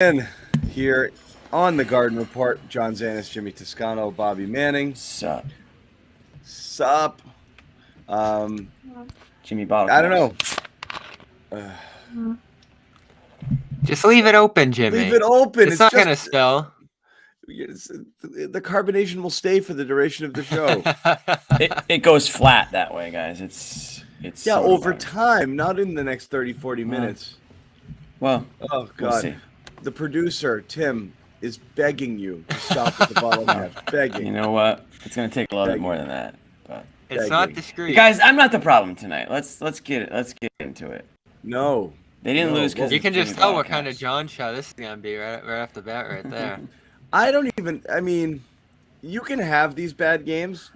And here on the Garden Report, John Zannis, Jimmy Toscano, Bobby Manning. Sup? Sup? Um, Jimmy Bottle. I don't know. Just leave it open, Jimmy. Leave it open. It's not going to spill. The carbonation will stay for the duration of the show. It goes flat that way, guys. It's over time, not in the next 30, 40 minutes. Well, oh God, we'll see. The producer Tim is begging you to stop at the bottle cap. Begging. You know what? It's gonna take a little bit more than that, but it's not discreet. Guys, I'm not the problem tonight. Let's get into it. No, they didn't lose because you can just tell what kind of John show this is gonna be right off the bat, right there. I mean, you can have these bad games,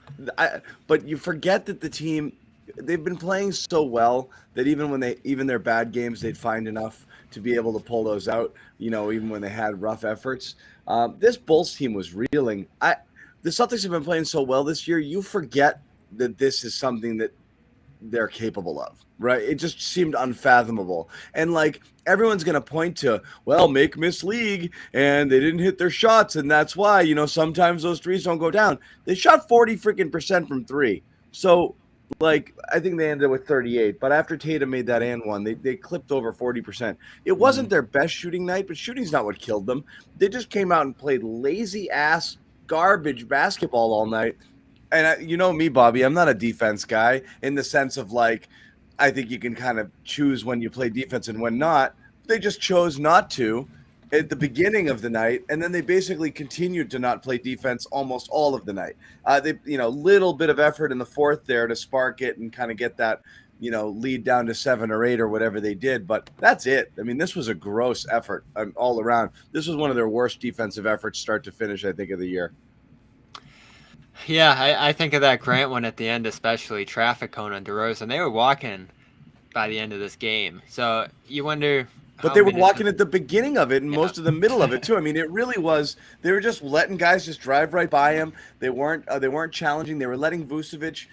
but you forget that the team, they've been playing so well that even their bad games, they'd find enough to be able to pull those out, even when they had rough efforts. This Bulls team was reeling. The Celtics have been playing so well this year, you forget that this is something that they're capable of, right? It just seemed unfathomable. And everyone's going to point to, well, miss league, and they didn't hit their shots, and that's why, sometimes those threes don't go down. They shot 40% from three. So, I think they ended with 38, but after Tatum made that and one, they clipped over 40%. It wasn't their best shooting night, but shooting's not what killed them. They just came out and played lazy-ass garbage basketball all night. And you know me, Bobby, I'm not a defense guy in the sense of I think you can kind of choose when you play defense and when not. They just chose not to at the beginning of the night, and then they basically continued to not play defense almost all of the night. Little bit of effort in the fourth there to spark it and kind of get that, lead down to 7 or 8 or whatever they did. But that's it. I mean, this was a gross effort all around. This was one of their worst defensive efforts start to finish, I think, of the year. Yeah, I think of that Grant one at the end, especially traffic cone on DeRozan. They were walking by the end of this game. So you wonder. But they were walking at the beginning of it and most of the middle of it too. I mean, it really was. They were just letting guys just drive right by him. They weren't challenging. They were letting Vucevic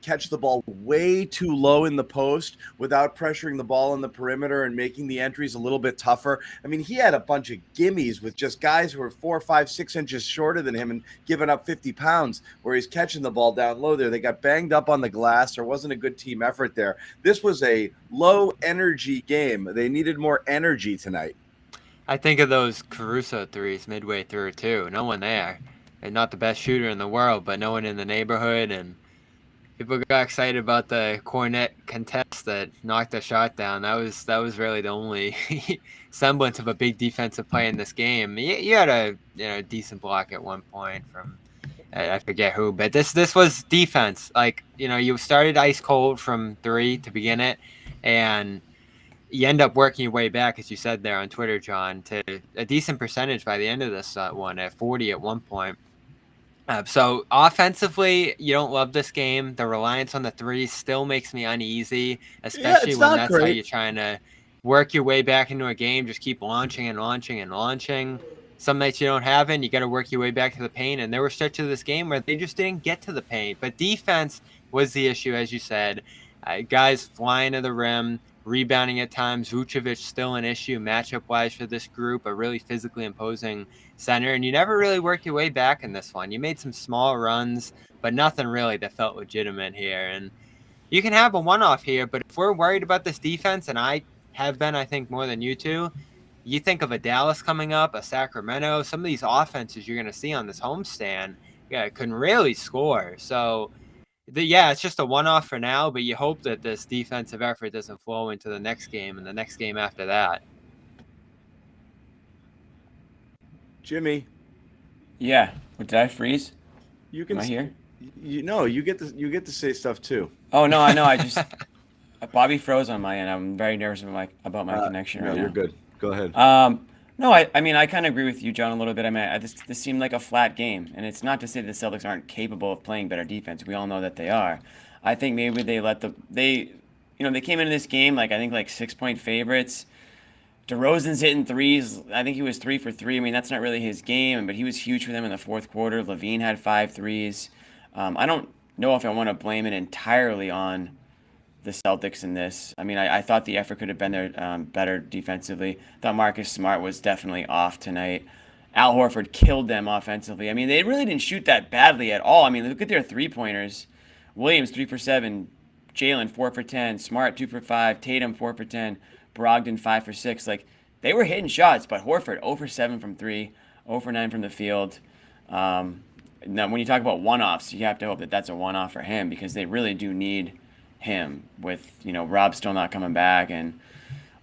catch the ball way too low in the post without pressuring the ball on the perimeter and making the entries a little bit tougher. I mean, he had a bunch of gimmies with just guys who were 4, 5, 6 inches shorter than him and giving up 50 pounds where he's catching the ball down low there. They got banged up on the glass. There wasn't a good team effort there. This was a low energy game. They needed more energy tonight. I think of those Caruso threes midway through too. No one there, and not the best shooter in the world, but no one in the neighborhood, and people got excited about the Kornet contest that knocked a shot down. That was really the only semblance of a big defensive play in this game. You had a decent block at one point from I forget who, but this was defense. You started ice cold from 3 to begin it, and you end up working your way back, as you said there on Twitter, John, to a decent percentage by the end of this one, at 40 at one point. So offensively, you don't love this game. The reliance on the threes still makes me uneasy, especially when that's great. How you're trying to work your way back into a game. Just keep launching and launching and launching. Some nights you don't have it, and you got to work your way back to the paint. And there were stretches of this game where they just didn't get to the paint. But defense was the issue, as you said. Guys flying to the rim, rebounding at times. Vucevic still an issue matchup-wise for this group, a really physically imposing center. And you never really worked your way back in this one. You made some small runs, but nothing really that felt legitimate here. And you can have a one-off here, but if we're worried about this defense, and I have been, I think, more than you two, you think of a Dallas coming up, a Sacramento, some of these offenses you're going to see on this homestand, can really score. So, it's just a one-off for now, but you hope that this defensive effort doesn't flow into the next game and the next game after that. Jimmy. Yeah. Did I freeze? You can. Am I here? You get to say stuff too. Oh no, I know. I just Bobby froze on my end. I'm very nervous about my connection right now. No, you're good. Go ahead. No, I mean, I kind of agree with you, John, a little bit. I mean, this seemed like a flat game, and it's not to say the Celtics aren't capable of playing better defense. We all know that they are. I think maybe they came into this game I think 6-point favorites. DeRozan's hitting threes. I think he was 3 for 3. I mean, that's not really his game, but he was huge for them in the fourth quarter. Levine had 5 threes. I don't know if I want to blame it entirely on the Celtics in this. I mean, I thought the effort could have been there better defensively. Thought Marcus Smart was definitely off tonight. Al Horford killed them offensively. I mean, they really didn't shoot that badly at all. I mean, look at their three-pointers. Williams 3 for 7, Jalen 4 for 10, Smart 2 for 5, Tatum 4 for 10, Brogdon 5 for 6. Like, they were hitting shots, but Horford 0 for 7 from 3, 0 for 9 from the field. Now, when you talk about one-offs, you have to hope that that's a one-off for him, because they really do need him with, Rob still not coming back, and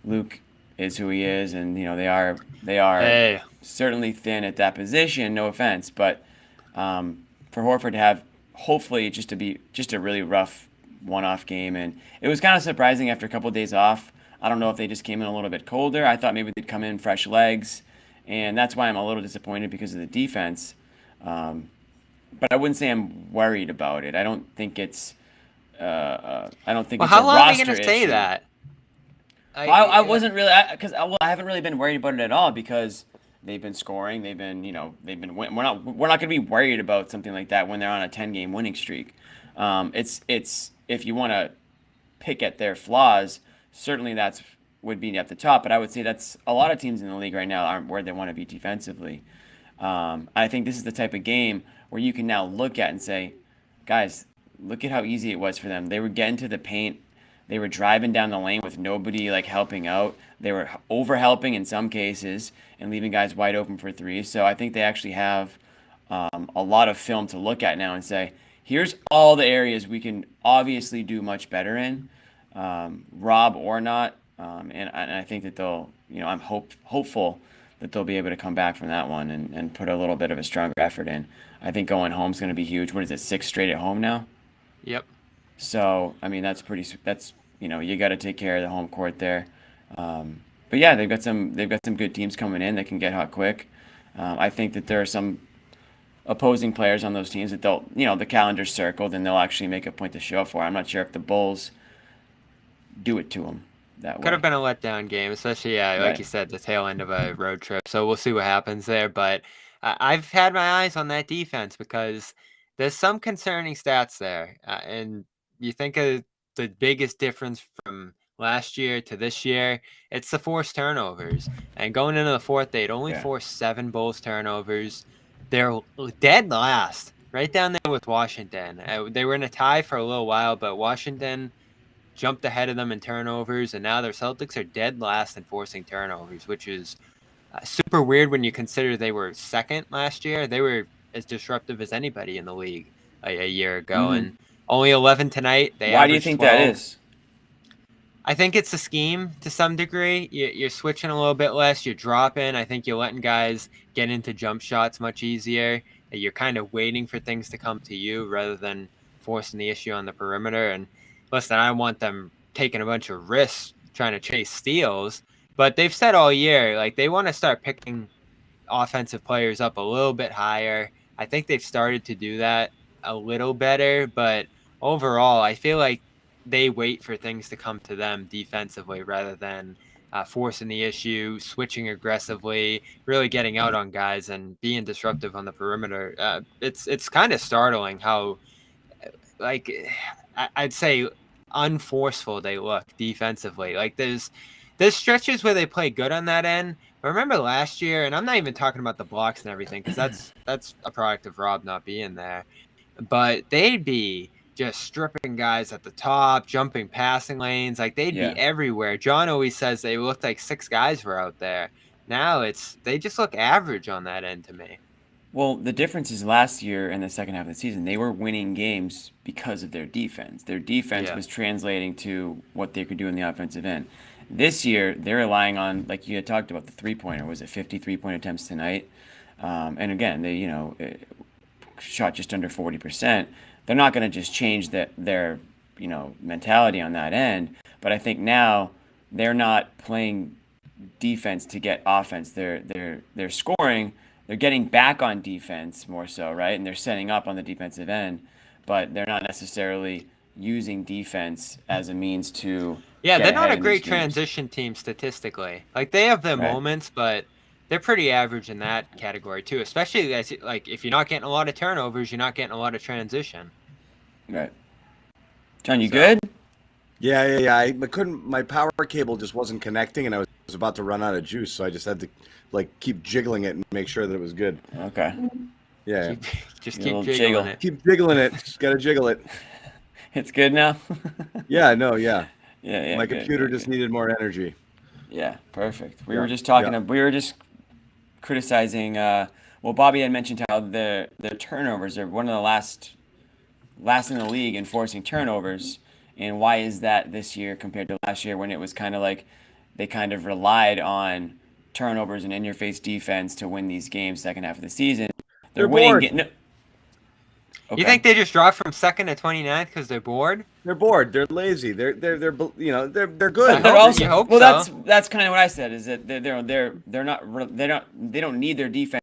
Luke is who he is, and they are certainly thin at that position. No offense, but for Horford to have hopefully just a really rough one-off game, and it was kind of surprising after a couple of days off. I don't know if they just came in a little bit colder. I thought maybe they'd come in fresh legs, and that's why I'm a little disappointed because of the defense. But I wouldn't say I'm worried about it. I don't think it's. I don't think Well, it's how a long are you roster going to say issue. that? I wasn't really, because I haven't really been worried about it at all, because they've been scoring. They've been we're not going to be worried about something like that when they're on a 10-game winning streak. It's if you want to pick at their flaws, certainly that's would be at the top. But I would say that's a lot of teams in the league right now aren't where they want to be defensively. I think this is the type of game where you can now look at and say, guys, look at how easy it was for them. They were getting to the paint. They were driving down the lane with nobody helping out. They were over helping in some cases and leaving guys wide open for threes. So I think they actually have a lot of film to look at now and say, here's all the areas we can obviously do much better in, Rob or not. And I think that they'll, I'm hopeful that they'll be able to come back from that one and put a little bit of a stronger effort in. I think going home is going to be huge. What is it, 6 straight at home now? Yep. So, I mean, you got to take care of the home court there. But yeah, they've got some good teams coming in that can get hot quick. I think that there are some opposing players on those teams that the calendar's circled and they'll actually make a point to show up for. I'm not sure if the Bulls do it to them that way. Could have been a letdown game, especially, like you said, the tail end of a road trip. So we'll see what happens there. But I've had my eyes on that defense because there's some concerning stats there. And you think of the biggest difference from last year to this year, it's the forced turnovers. And going into the fourth, they'd only forced 7 Bulls turnovers. They're dead last, right down there with Washington. They were in a tie for a little while, but Washington jumped ahead of them in turnovers, and now their Celtics are dead last in forcing turnovers, which is super weird when you consider they were second last year. They were as disruptive as anybody in the league a year ago, and only 11 tonight. Why do you think 12. that is? I think it's a scheme to some degree. You're switching a little bit less. You're dropping. I think you're letting guys get into jump shots much easier. You're kind of waiting for things to come to you rather than forcing the issue on the perimeter. And listen, I don't want them taking a bunch of risks trying to chase steals, but they've said all year, like, they want to start picking offensive players up a little bit higher. I think they've started to do that a little better, but overall, I feel like they wait for things to come to them defensively rather than forcing the issue, switching aggressively, really getting out on guys and being disruptive on the perimeter. It's kind of startling how, like, I'd say unforceful they look defensively. Like, there's stretches where they play good on that end. But remember last year, and I'm not even talking about the blocks and everything because that's a product of Rob not being there. But they'd be just stripping guys at the top, jumping passing lanes. Like, they'd be everywhere. John always says they looked like 6 guys were out there. Now they just look average on that end to me. Well, the difference is last year in the second half of the season, they were winning games because of their defense. Their defense was translating to what they could do in the offensive end. This year, they're relying on, like you had talked about, the three-pointer. Was it 50 three-point attempts tonight? And again, they shot just under 40%. They're not going to just change their mentality on that end. But I think now they're not playing defense to get offense. They're scoring. They're getting back on defense more so, right? And they're setting up on the defensive end, but they're not necessarily using defense as a means to. Yeah, they're not a great transition team statistically. Like, they have their moments, but they're pretty average in that category too. Especially like if you're not getting a lot of turnovers, you're not getting a lot of transition. Right. John, you good? Yeah. I couldn't. My power cable just wasn't connecting, and I was about to run out of juice, so I just had to keep jiggling it and make sure that it was good. Okay. Yeah. Just A keep little jiggling jiggle. it. Keep jiggling it. Just gotta jiggle it. It's good now. Yeah. No. Yeah. Yeah. My good, computer good, just good. needed more energy. Yeah, perfect. We Yeah, were just talking. yeah. We were just criticizing. Well, Bobby had mentioned how the turnovers are one of the last in the league in forcing turnovers, and why is that this year compared to last year when it was kind of like they kind of relied on turnovers and in-your-face defense to win these games second half of the season. They're They're winning. bored. No, You okay. think they just dropped from 2nd to 29th because they're bored? They're bored. They're lazy. They're they're good. But they're hope- also you hope well. so. That's kind of what I said. Is that they don't need their defense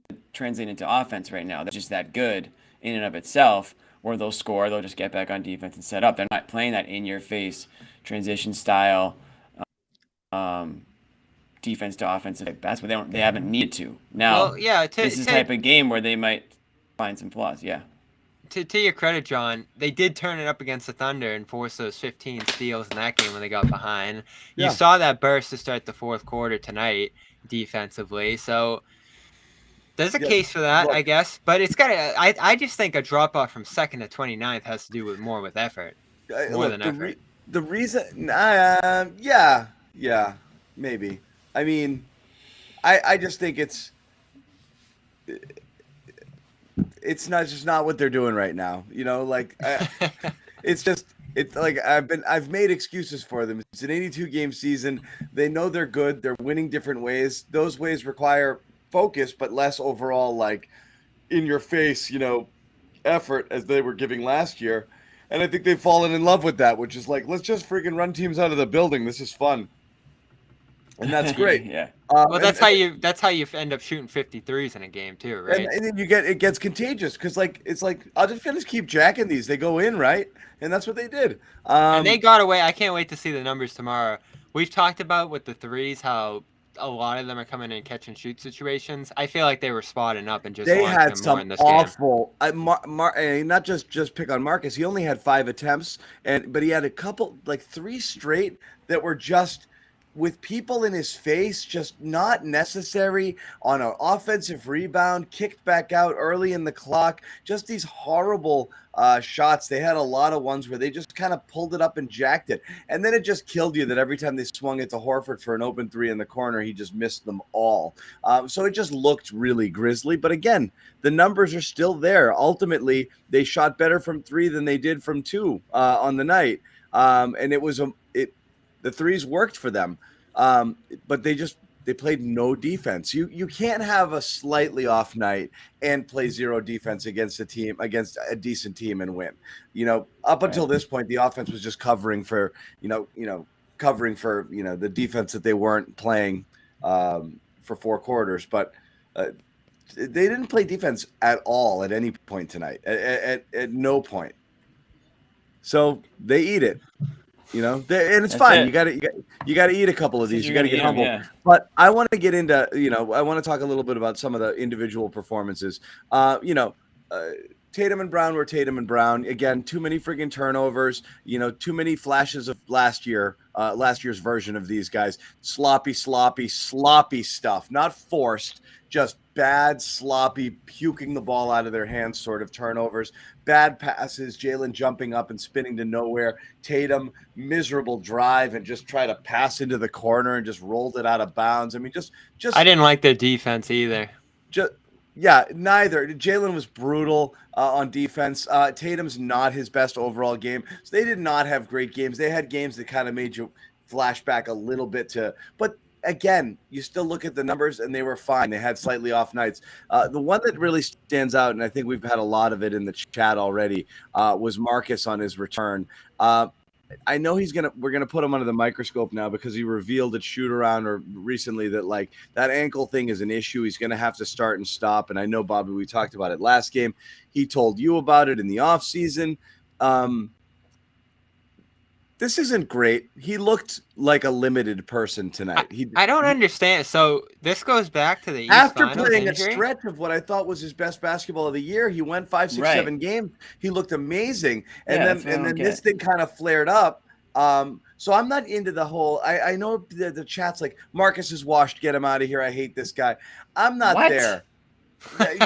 to translate into offense right now. They're just that good in and of itself. Where they'll score, they'll just get back on defense and set up. They're not playing that in-your-face transition style defense to offensive basketball. They haven't needed to. Now Well, yeah. this is the type of game where they might find some flaws. Yeah. To your credit, John, they did turn it up against the Thunder and force those 15 steals in that game when they got behind. Yeah. You saw that burst to start the fourth quarter tonight defensively. So there's a case for that, look. I guess. But it's got to. I just think a drop off from 2nd to 29th has to do with more with effort. More than effort. The reason, yeah, maybe. I mean, I just think it's not what they're doing right now. You know, it's like I've made excuses for them. It's an 82-game season. They know they're good. They're winning different ways. Those ways require focus, but less overall in your face, effort as they were giving last year. And I think they've fallen in love with that, which is let's just freaking run teams out of the building. This is fun. And that's great. Yeah. Well, that's how you end up shooting 53s in a game too, right? And then it gets contagious because I'll just keep jacking these. They go in, right? And that's what they did. And they got away. I can't wait to see the numbers tomorrow. We've talked about with the threes how a lot of them are coming in catch and shoot situations. I feel like they were spotting up and just they launching had them more some in this awful. Not just pick on Marcus. He only had 5 attempts, but he had a couple 3 straight that were just with people in his face, just not necessary on an offensive rebound, kicked back out early in the clock. Just these horrible shots. They had a lot of ones where they just kind of pulled it up and jacked it. And then it just killed you that every time they swung it to Horford for an open 3 in the corner, he just missed them all. So it just looked really grisly. But again, the numbers are still there. Ultimately, they shot better from 3 than they did from 2 on the night. And the threes worked for them. But they played no defense. You can't have a slightly off night and play 0 defense against a decent team and win. Up until this point, the offense was just covering for the defense that they weren't playing for 4 quarters. But they didn't play defense at all at any point tonight. At no point. So they eat it. And it's That's fine. it. You got to eat a couple of these. You got to get humble. Yeah. But I want to get into, I want to talk a little bit about some of the individual performances. Tatum and Brown were Tatum and Brown. Again, too many friggin' turnovers, too many flashes of last year's version of these guys. Sloppy stuff, not forced, just bad, sloppy, puking the ball out of their hands sort of turnovers. Bad passes, Jalen jumping up and spinning to nowhere. Tatum, miserable drive and just try to pass into the corner and just rolled it out of bounds. I mean, just I didn't like their defense either. Neither. Jalen was brutal on defense. Tatum's not his best overall game. So they did not have great games. They had games that kind of made you flash back a little bit but again, you still look at the numbers and they were fine. They had slightly off nights. The one that really stands out, and I think we've had a lot of it in the chat already, was Marcus on his return. I know we're gonna put him under the microscope now because he revealed at shoot around or recently that that ankle thing is an issue. He's gonna have to start and stop. And I know, Bobby, we talked about it last game. He told you about it in the off season. This isn't great. He looked like a limited person tonight. I don't understand. So this goes back to the East after Finals playing injury? a stretch of what I thought was his best basketball of the year. He went 5, 6, Right. 7 games. He looked amazing, and Yeah, that's what I then don't this get. thing kind of flared up. So I'm not into the whole. I know the chat's like Marcus is washed. Get him out of here. I hate this guy. I'm not What? there.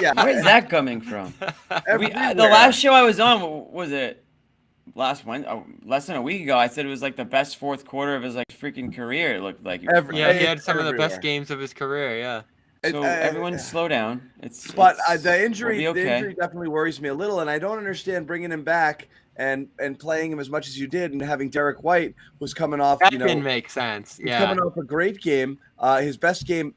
Yeah, Where's that coming from? everywhere. The last show I was on, was it last one? Oh, less than a week ago. I said it was like the best fourth quarter of his like freaking career. It looked like. Yeah, he had some of the everywhere. best games of his career. Yeah. So everyone slow down. But it's the injury, we'll be okay. the injury definitely worries me a little, and I don't understand bringing him back and playing him as much as you did, and having Derek White was coming off. That didn't make sense. He's coming off a great game, his best game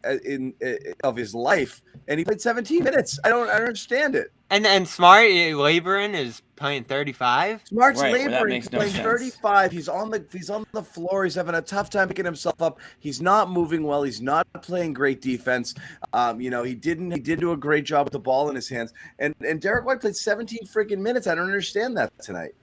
of his life, and he played 17 minutes. I don't understand it. And Smart laboring is playing 35. Smart's Right, well, that laboring. makes He's no playing sense. 35. He's on the floor. He's having a tough time picking himself up. He's not moving well. He's not playing great defense. He did do a great job with the ball in his hands. And Derek White played 17 freaking minutes. I don't understand that tonight.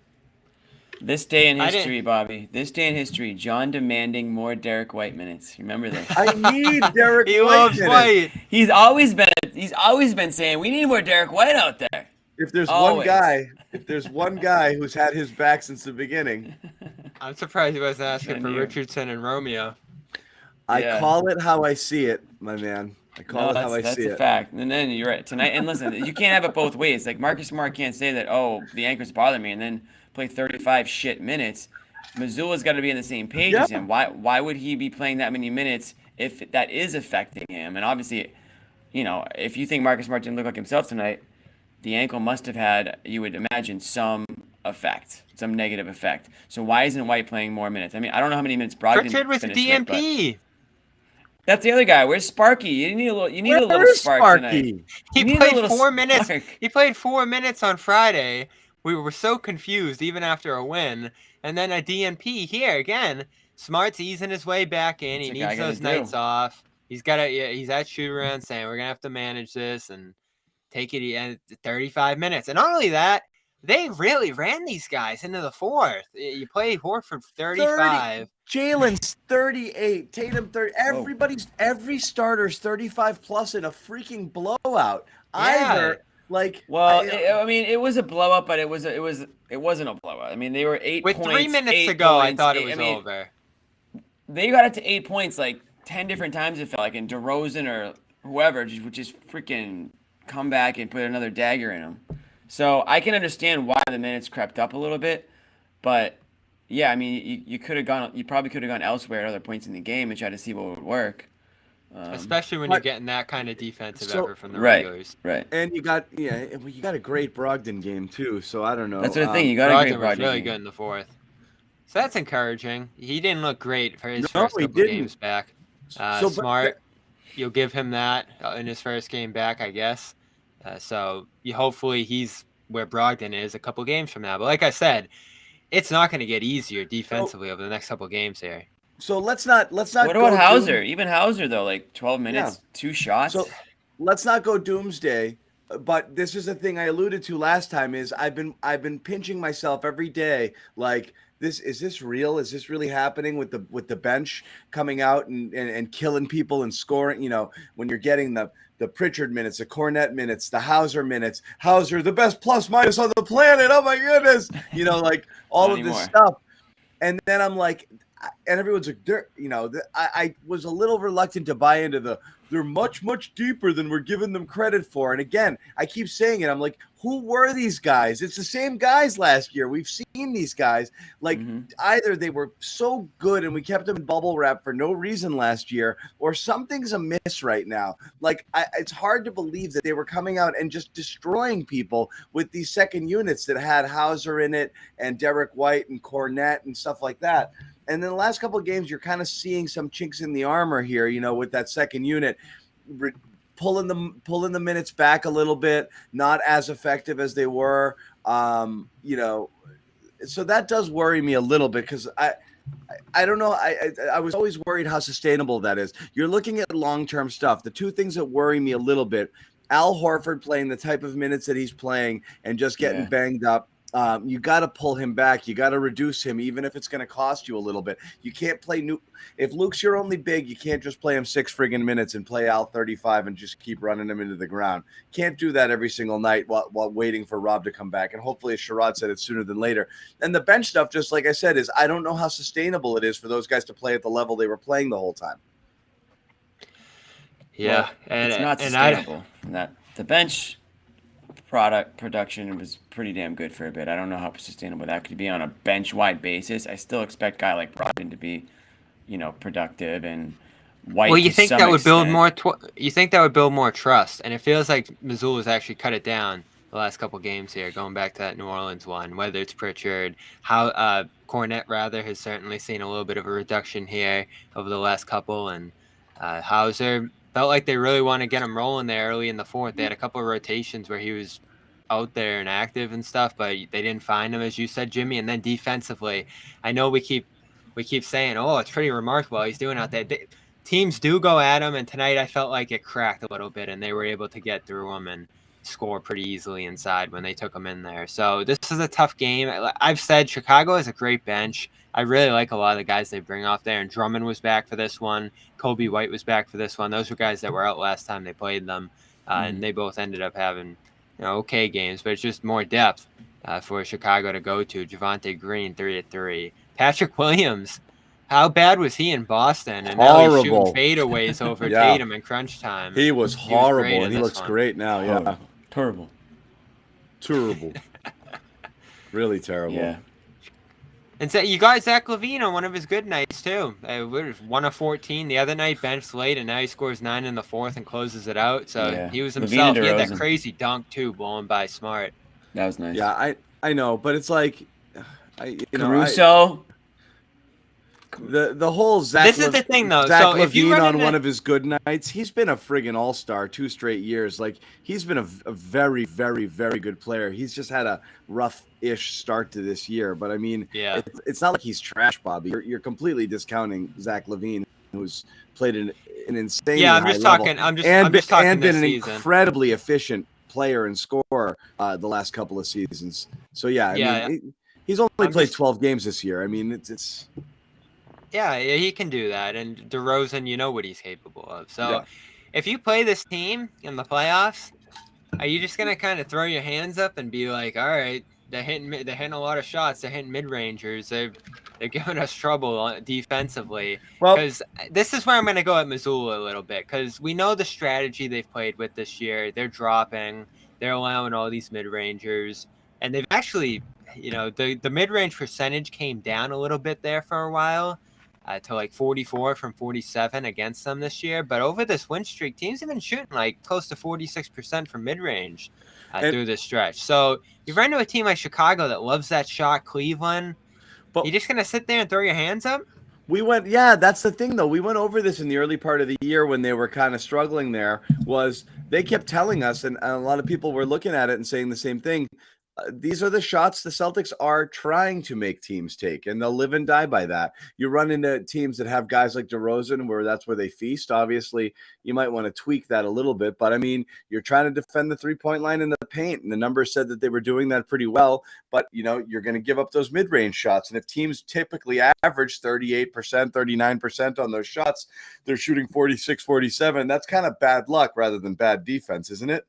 This day in history, Bobby. This day in history, John demanding more Derek White minutes. Remember this? I need Derek He White. loves White. He's always been saying we need more Derek White out there. If there's Always. one guy who's had his back since the beginning, I'm surprised he wasn't asking for Ten years. Richardson and Romeo. I call it how I see it, my man. I call it how I see That's a it. fact. And then you're right tonight. And listen, you can't have it both ways. Like Marcus Smart can't say that, oh, the ankles bother me, and then play 35 shit minutes. Missoula's got to be on the same page as him. Why would he be playing that many minutes if that is affecting him? And obviously, if you think Marcus Smart didn't look like himself tonight, the ankle must have had, you would imagine, some effect, some negative effect. So why isn't White playing more minutes? I mean, I don't know how many minutes Brogdon Pritchard was finished with, but DMP. that's the other guy. Where's Sparky? You need a little Where's spark tonight. Sparky? He need a played little 4 minutes. spark. He played 4 minutes on Friday. We were so confused even after a win. And then a DNP here again. Smart's easing his way back in. What's He the guy needs those gonna do? nights off. He's at shoot around saying we're gonna have to manage this and take it 35 minutes. And not only that, they really ran these guys into the fourth. You play Horford 35. Jalen's 38, Tatum 30. Every starter's 35 plus in a freaking blowout. Yeah. It was a blowout, but it wasn't a blowout. I mean, they were 8 With points. 3 minutes 8 to go, I points, thought it was over. They got it to 8 points like 10 different times. It felt like, and DeRozan or whoever would just freaking come back and put another dagger in them. So I can understand why the minutes crept up a little bit, but yeah, I mean, you probably could have gone elsewhere at other points in the game and tried to see what would work. Especially when you're getting that kind of defensive effort from the right, regulars. right. And you got a great Brogdon game too. So I don't know. That's the thing. You got a great Brogdon was Brogdon really game. good in the fourth. So that's encouraging. He didn't look great for his No, first he couple didn't. games back. But Smart, you'll give him that in his first game back, I guess. Hopefully he's where Brogdon is a couple games from now. But like I said, it's not going to get easier defensively over the next couple games here. So let's not. What about Hauser? Even Hauser though, like 12 minutes, 2 shots. So let's not go doomsday. But this is the thing I alluded to last time. Is I've been pinching myself every day. Like is this real? Is this really happening with the bench coming out and killing people and scoring? When you're getting the Pritchard minutes, the Kornet minutes, the Hauser minutes. Hauser, the best plus minus on the planet. Oh my goodness! Like all Not of this anymore. stuff. And then I'm like, and everyone's like, I was a little reluctant to buy into they're much, much deeper than we're giving them credit for. And again, I keep saying it. I'm like, who were these guys? It's the same guys last year. We've seen these guys. Like either they were so good and we kept them in bubble wrap for no reason last year, or something's amiss right now. Like it's hard to believe that they were coming out and just destroying people with these second units that had Hauser in it and Derek White and Kornet and stuff like that. And then the last couple of games, you're kind of seeing some chinks in the armor here, with that second unit, pulling the minutes back a little bit, not as effective as they were. So that does worry me a little bit because I don't know. I was always worried how sustainable that is. You're looking at long-term stuff. The two things that worry me a little bit, Al Horford playing the type of minutes that he's playing and just getting banged up. You got to pull him back. You got to reduce him, even if it's going to cost you a little bit. You can't play new. If Luke's your only big, you can't just play him 6 friggin' minutes and play Al 35 and just keep running him into the ground. Can't do that every single night while waiting for Rob to come back. And hopefully, as Sherrod said, it's sooner than later. And the bench stuff, just like I said, is I don't know how sustainable it is for those guys to play at the level they were playing the whole time. Yeah, Well, it's not sustainable. The bench production was pretty damn good for a bit. I don't know how sustainable that could be on a bench-wide basis. I still expect a guy like Brogdon to be, productive, and White. Well, you to think some that would build extent. more? You think that would build more trust? And it feels like Missoula's actually cut it down the last couple games here, going back to that New Orleans one. Whether it's Pritchard, Kornet rather has certainly seen a little bit of a reduction here over the last couple, and Hauser felt like they really want to get him rolling there early in the fourth. They had a couple of rotations where he was out there and active and stuff, but they didn't find him, as you said, Jimmy. And then defensively, I know we keep saying, oh, it's pretty remarkable what he's doing out there. Teams do go at him, and tonight I felt like it cracked a little bit, and they were able to get through him and score pretty easily inside when they took him in there. So this is a tough game. I've said Chicago has a great bench. I really like a lot of the guys they bring off there, and Drummond was back for this one. Kobe White was back for this one. Those were guys that were out last time they played them, and they both ended up having okay games, but it's just more depth for Chicago to go to. Javonte Green, 3-3. Patrick Williams, how bad was he in Boston? And now he's shooting fadeaways over Tatum in crunch time. He was horrible, and he looks great now. Yeah, Terrible. Really terrible. Yeah. And so you got Zach LaVine on one of his good nights too. 1 of 14 the other night, benched late, and now he scores 9 in the fourth and closes it out. So he was himself. He had that crazy dunk too, blown by Smart. That was nice. Yeah, I know, but it's like, Caruso. The whole Zach. This is the thing, though. Zach so LaVine on one of his good nights, he's been a friggin' all-star 2 straight years. Like, he's been a very, very, very good player. He's just had a rough-ish start to this year. But I mean, it's not like he's trash, Bobby. You're completely discounting Zach LaVine, who's played an insanely high level. I'm just talking and been an season. incredibly efficient player and scorer the last couple of seasons. So I mean, he's only played 12 games this year. I mean, it's. Yeah, he can do that. And DeRozan, you know what he's capable of. So if you play this team in the playoffs, are you just going to kind of throw your hands up and be like, all right, they're hitting a lot of shots. They're hitting mid-rangers. They're giving us trouble defensively. Because this is where I'm going to go at Missoula a little bit, because we know the strategy they've played with this year. They're dropping. They're allowing all these mid-rangers. And they've actually, the mid-range percentage came down a little bit there for a while. To like 44 from 47 against them this year. But over this win streak, teams have been shooting like close to 46% from mid-range through this stretch. So you run into a team like Chicago that loves that shot, Cleveland. But you're just going to sit there and throw your hands up? That's the thing, though. We went over this in the early part of the year when they were kind of struggling there, was they kept telling us, and a lot of people were looking at it and saying the same thing, these are the shots the Celtics are trying to make teams take, and they'll live and die by that. You run into teams that have guys like DeRozan where that's where they feast. Obviously, you might want to tweak that a little bit, but I mean, you're trying to defend the 3-point line in the paint, and the numbers said that they were doing that pretty well, but you're going to give up those mid-range shots. And if teams typically average 38%, 39% on those shots, they're shooting 46, 47. That's kind of bad luck rather than bad defense, isn't it?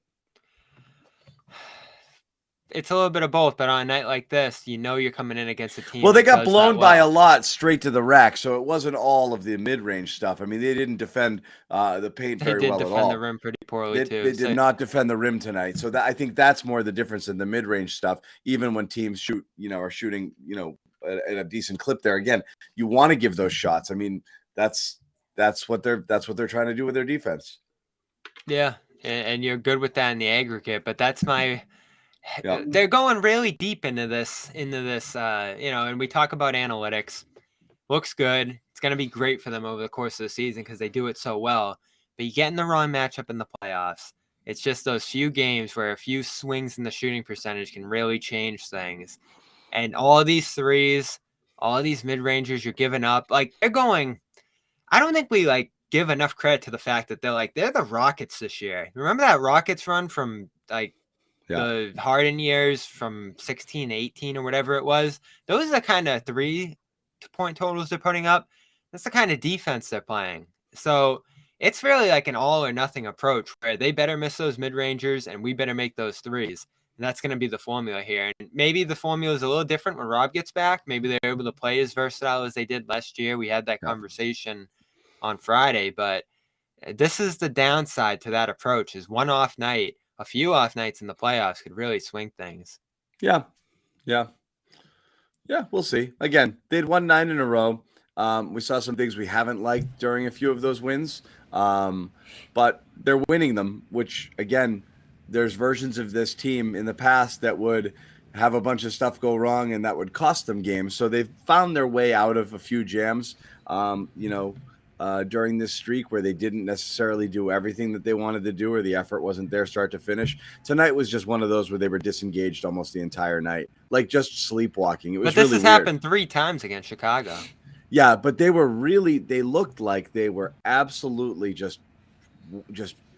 It's a little bit of both, but on a night like this, you're coming in against a team. Well, they got blown by a lot straight to the rack, so it wasn't all of the mid-range stuff. I mean, they didn't defend the paint very well at all. They did defend the rim pretty poorly, too. They did not defend the rim tonight. So I think that's more the difference in the mid-range stuff. Even when teams are shooting, at a decent clip there. Again, you want to give those shots. I mean, that's what they're trying to do with their defense. Yeah, and you're good with that in the aggregate, but that's my. They're going really deep into this, and we talk about analytics. Looks good. It's going to be great for them over the course of the season because they do it so well. But you get in the wrong matchup in the playoffs. It's just those few games where a few swings in the shooting percentage can really change things. And all of these threes, all of these mid-rangers you're giving up, like they're going. I don't think we give enough credit to the fact that they're the Rockets this year. Remember that Rockets run from The Harden years from 16 to 18 or whatever it was, those are the kind of 3-point totals they're putting up. That's the kind of defense they're playing. So it's really like an all or nothing approach where they better miss those mid-rangers and we better make those threes. And that's going to be the formula here. And maybe the formula is a little different when Rob gets back. Maybe they're able to play as versatile as they did last year. We had that conversation on Friday, but this is the downside to that approach is one off night, a few off nights in the playoffs could really swing things. Yeah. We'll see. Again, they'd won 9 in a row. We saw some things we haven't liked during a few of those wins, but they're winning them, which, again, there's versions of this team in the past that would have a bunch of stuff go wrong and that would cost them games. So they've found their way out of a few jams, during this streak where they didn't necessarily do everything that they wanted to do or the effort wasn't there start to finish. Tonight was just one of those where they were disengaged almost the entire night, like just sleepwalking. It was But this really has weird. happened 3 times against Chicago. Yeah, but they looked like they were absolutely just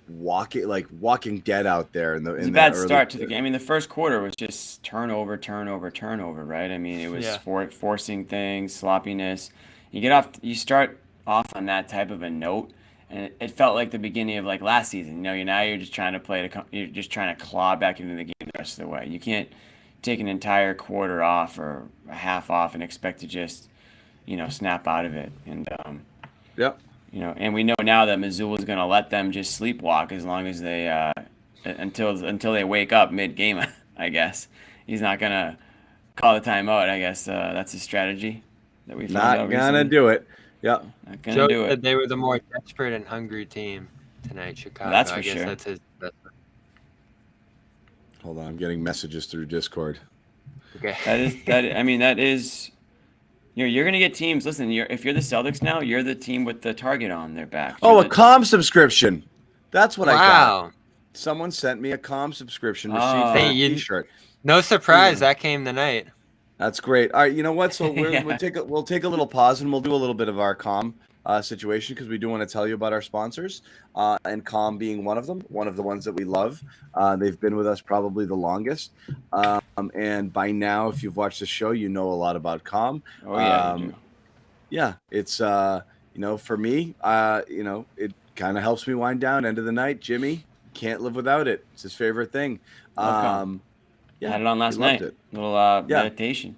walking dead out there in the It's a bad start to the game. I mean, the first quarter was just turnover, right? I mean, it was forcing things, sloppiness. You start off on that type of a note, and it felt like the beginning of like last season. Now you're just trying to you're just trying to claw back into the game the rest of the way. You can't take an entire quarter off or a half off and expect to just snap out of it. And and we know now that Missoula's going to let them just sleepwalk as long as they until they wake up mid-game, I guess. He's not going to call the timeout, I guess. That's a strategy that we found out recently. Not going to do it. Yeah. Not going to do it. They were the more desperate and hungry team tonight, Chicago. That's for I guess sure. That's his. Hold on, I'm getting messages through Discord. Okay. That is you're gonna get teams. Listen, if you're the Celtics now, you're the team with the target on their back. A COM subscription. That's what I got. Wow. Someone sent me a COM subscription receipt for a t-shirt. No surprise, that came tonight. That's great. All right, you know what? So we'll take a little pause and we'll do a little bit of our COM situation because we do want to tell you about our sponsors, and COM being one of them, one of the ones that we love. They've been with us probably the longest, and by now, if you've watched the show, you know a lot about COM. Oh yeah. Yeah, it's for me, it kind of helps me wind down end of the night. Jimmy can't live without it. It's his favorite thing. Yeah, had it on last night. Little meditation.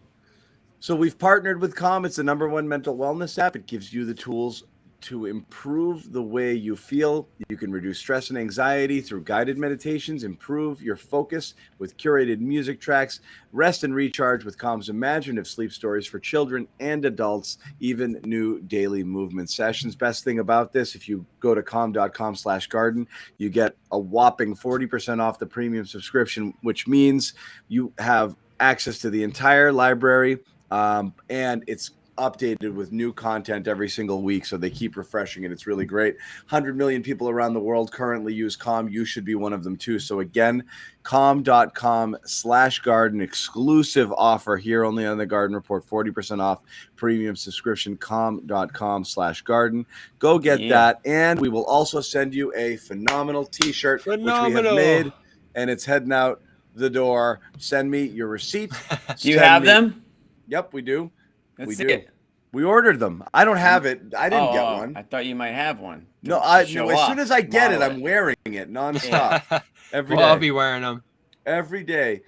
So we've partnered with Calm. It's the #1 mental wellness app. It gives you the tools to improve the way you feel. You can reduce stress and anxiety through guided meditations, improve your focus with curated music tracks, rest and recharge with Calm's imaginative sleep stories for children and adults, even new daily movement sessions. Best thing about this, if you go to calm.com/garden, you get a whopping 40% off the premium subscription, which means you have access to the entire library, and it's updated with new content every single week, so they keep refreshing it. It's really great. 100 million people around the world currently use Calm. You should be one of them too. So again, calm.com/garden, exclusive offer here only on the Garden Report, 40% off premium subscription, calm.com/garden. Go get that, and we will also send you a phenomenal t-shirt, which we have made, and it's heading out the door. Send me your receipt. Do you have them? Yep, we do. Let's we see do. it. We ordered them. I don't have it. I didn't get one. I thought you might have one. No, as soon as I get it, I'm wearing it nonstop. Every day. I'll be wearing them. Every day.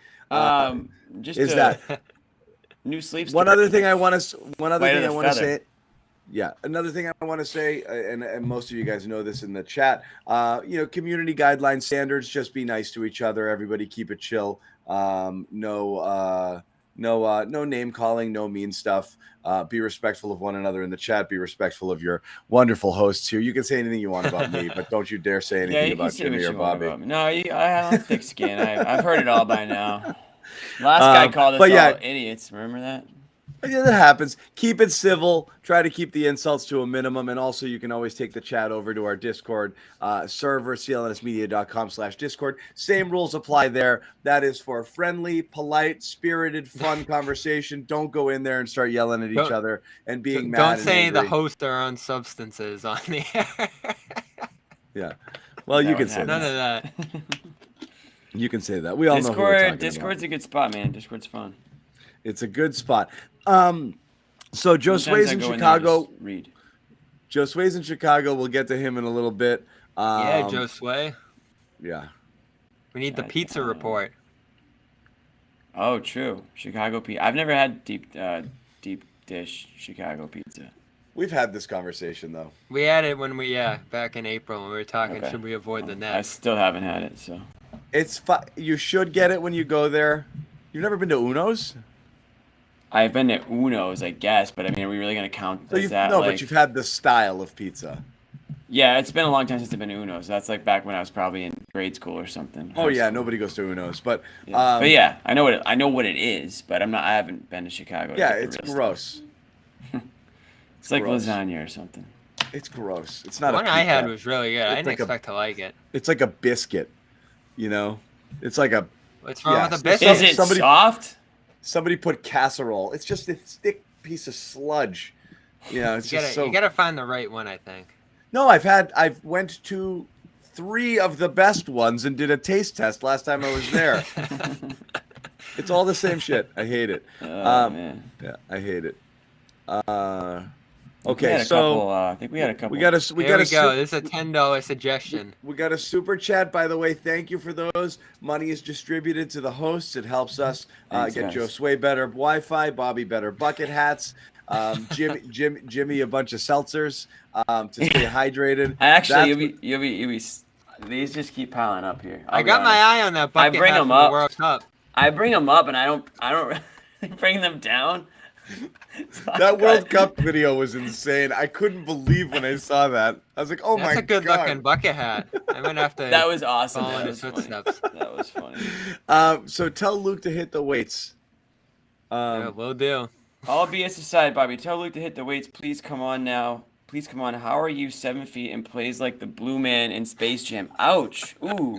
Just is that new sleep. One other thing I want to say. Yeah, another thing I want to say, and most of you guys know this in the chat. Community guideline standards. Just be nice to each other. Everybody keep it chill. No name calling, no mean stuff. Be respectful of one another in the chat. Be respectful of your wonderful hosts here. You can say anything you want about me, but don't you dare say anything about Jimmy or Bobby. No, I have thick skin. I've heard it all by now. Last guy called us all idiots. Remember that? Yeah, that happens. Keep it civil. Try to keep the insults to a minimum. And also, you can always take the chat over to our Discord server, clnsmedia.com/Discord. Same rules apply there. That is for friendly, polite, spirited, fun conversation. Don't go in there and start yelling at each other and being mad. Don't say angry. the hosts are on substances on the air. Yeah. Well, you can say none of that. You can say that. We all know who we're talking Discord's about. a good spot, man. Discord's fun. It's a good spot. So Joe Sometimes Sway's I in go in there and Chicago. just read. Joe Sway's in Chicago. We'll get to him in a little bit. Yeah, Joe Sway. Yeah. We need the pizza report. Oh, true. Chicago pizza. I've never had deep dish Chicago pizza. We've had this conversation though. We had it when back in April when we were talking. Okay. Should we avoid the I net? still haven't had it, so. It's you should get it when you go there. You've never been to Uno's? I've been to Uno's, I guess, but I mean, are we really gonna count as that? No, like... but you've had the style of pizza. Yeah, it's been a long time since I've been to Uno's. That's like back when I was probably in grade school or something. Oh yeah, nobody goes to Uno's, but yeah. But yeah, I know what it is, but I haven't been to Chicago. Yeah, it's gross. It's like gross. Lasagna or something. It's gross. It's not. The one I had was really good. I didn't expect to like it. It's like a biscuit, you know. It's like a. What's wrong with a biscuit? Is it soft? Somebody put casserole. It's just a thick piece of sludge. You know, it's you gotta find the right one, I think. No, I've went to 3 of the best ones and did a taste test last time I was there. It's all the same shit. I hate it. Man. Yeah, I hate it. Okay, so I think we had a couple. Here we go. This is a $10 suggestion. We got a super chat, by the way. Thank you for those. Money is distributed to the hosts. It helps us get Joe Sway better Wi-Fi, Bobby better bucket hats, Jimmy a bunch of seltzers to stay hydrated. Actually, you'll be. These just keep piling up here. I got my eye on that bucket hat from the World Cup. I bring them up, and I don't bring them down. That World Cup video was insane. I couldn't believe when I saw that. I was like, "Oh my god!" That's a good-looking bucket hat. I'm gonna have to. That was awesome. Follow in his footsteps. That was funny. So tell Luke to hit the weights. Yeah, will do. All BS aside, Bobby, tell Luke to hit the weights. Please come on now. Please come on. How are you 7 feet and plays like the blue man in Space Jam? Ouch. Ooh.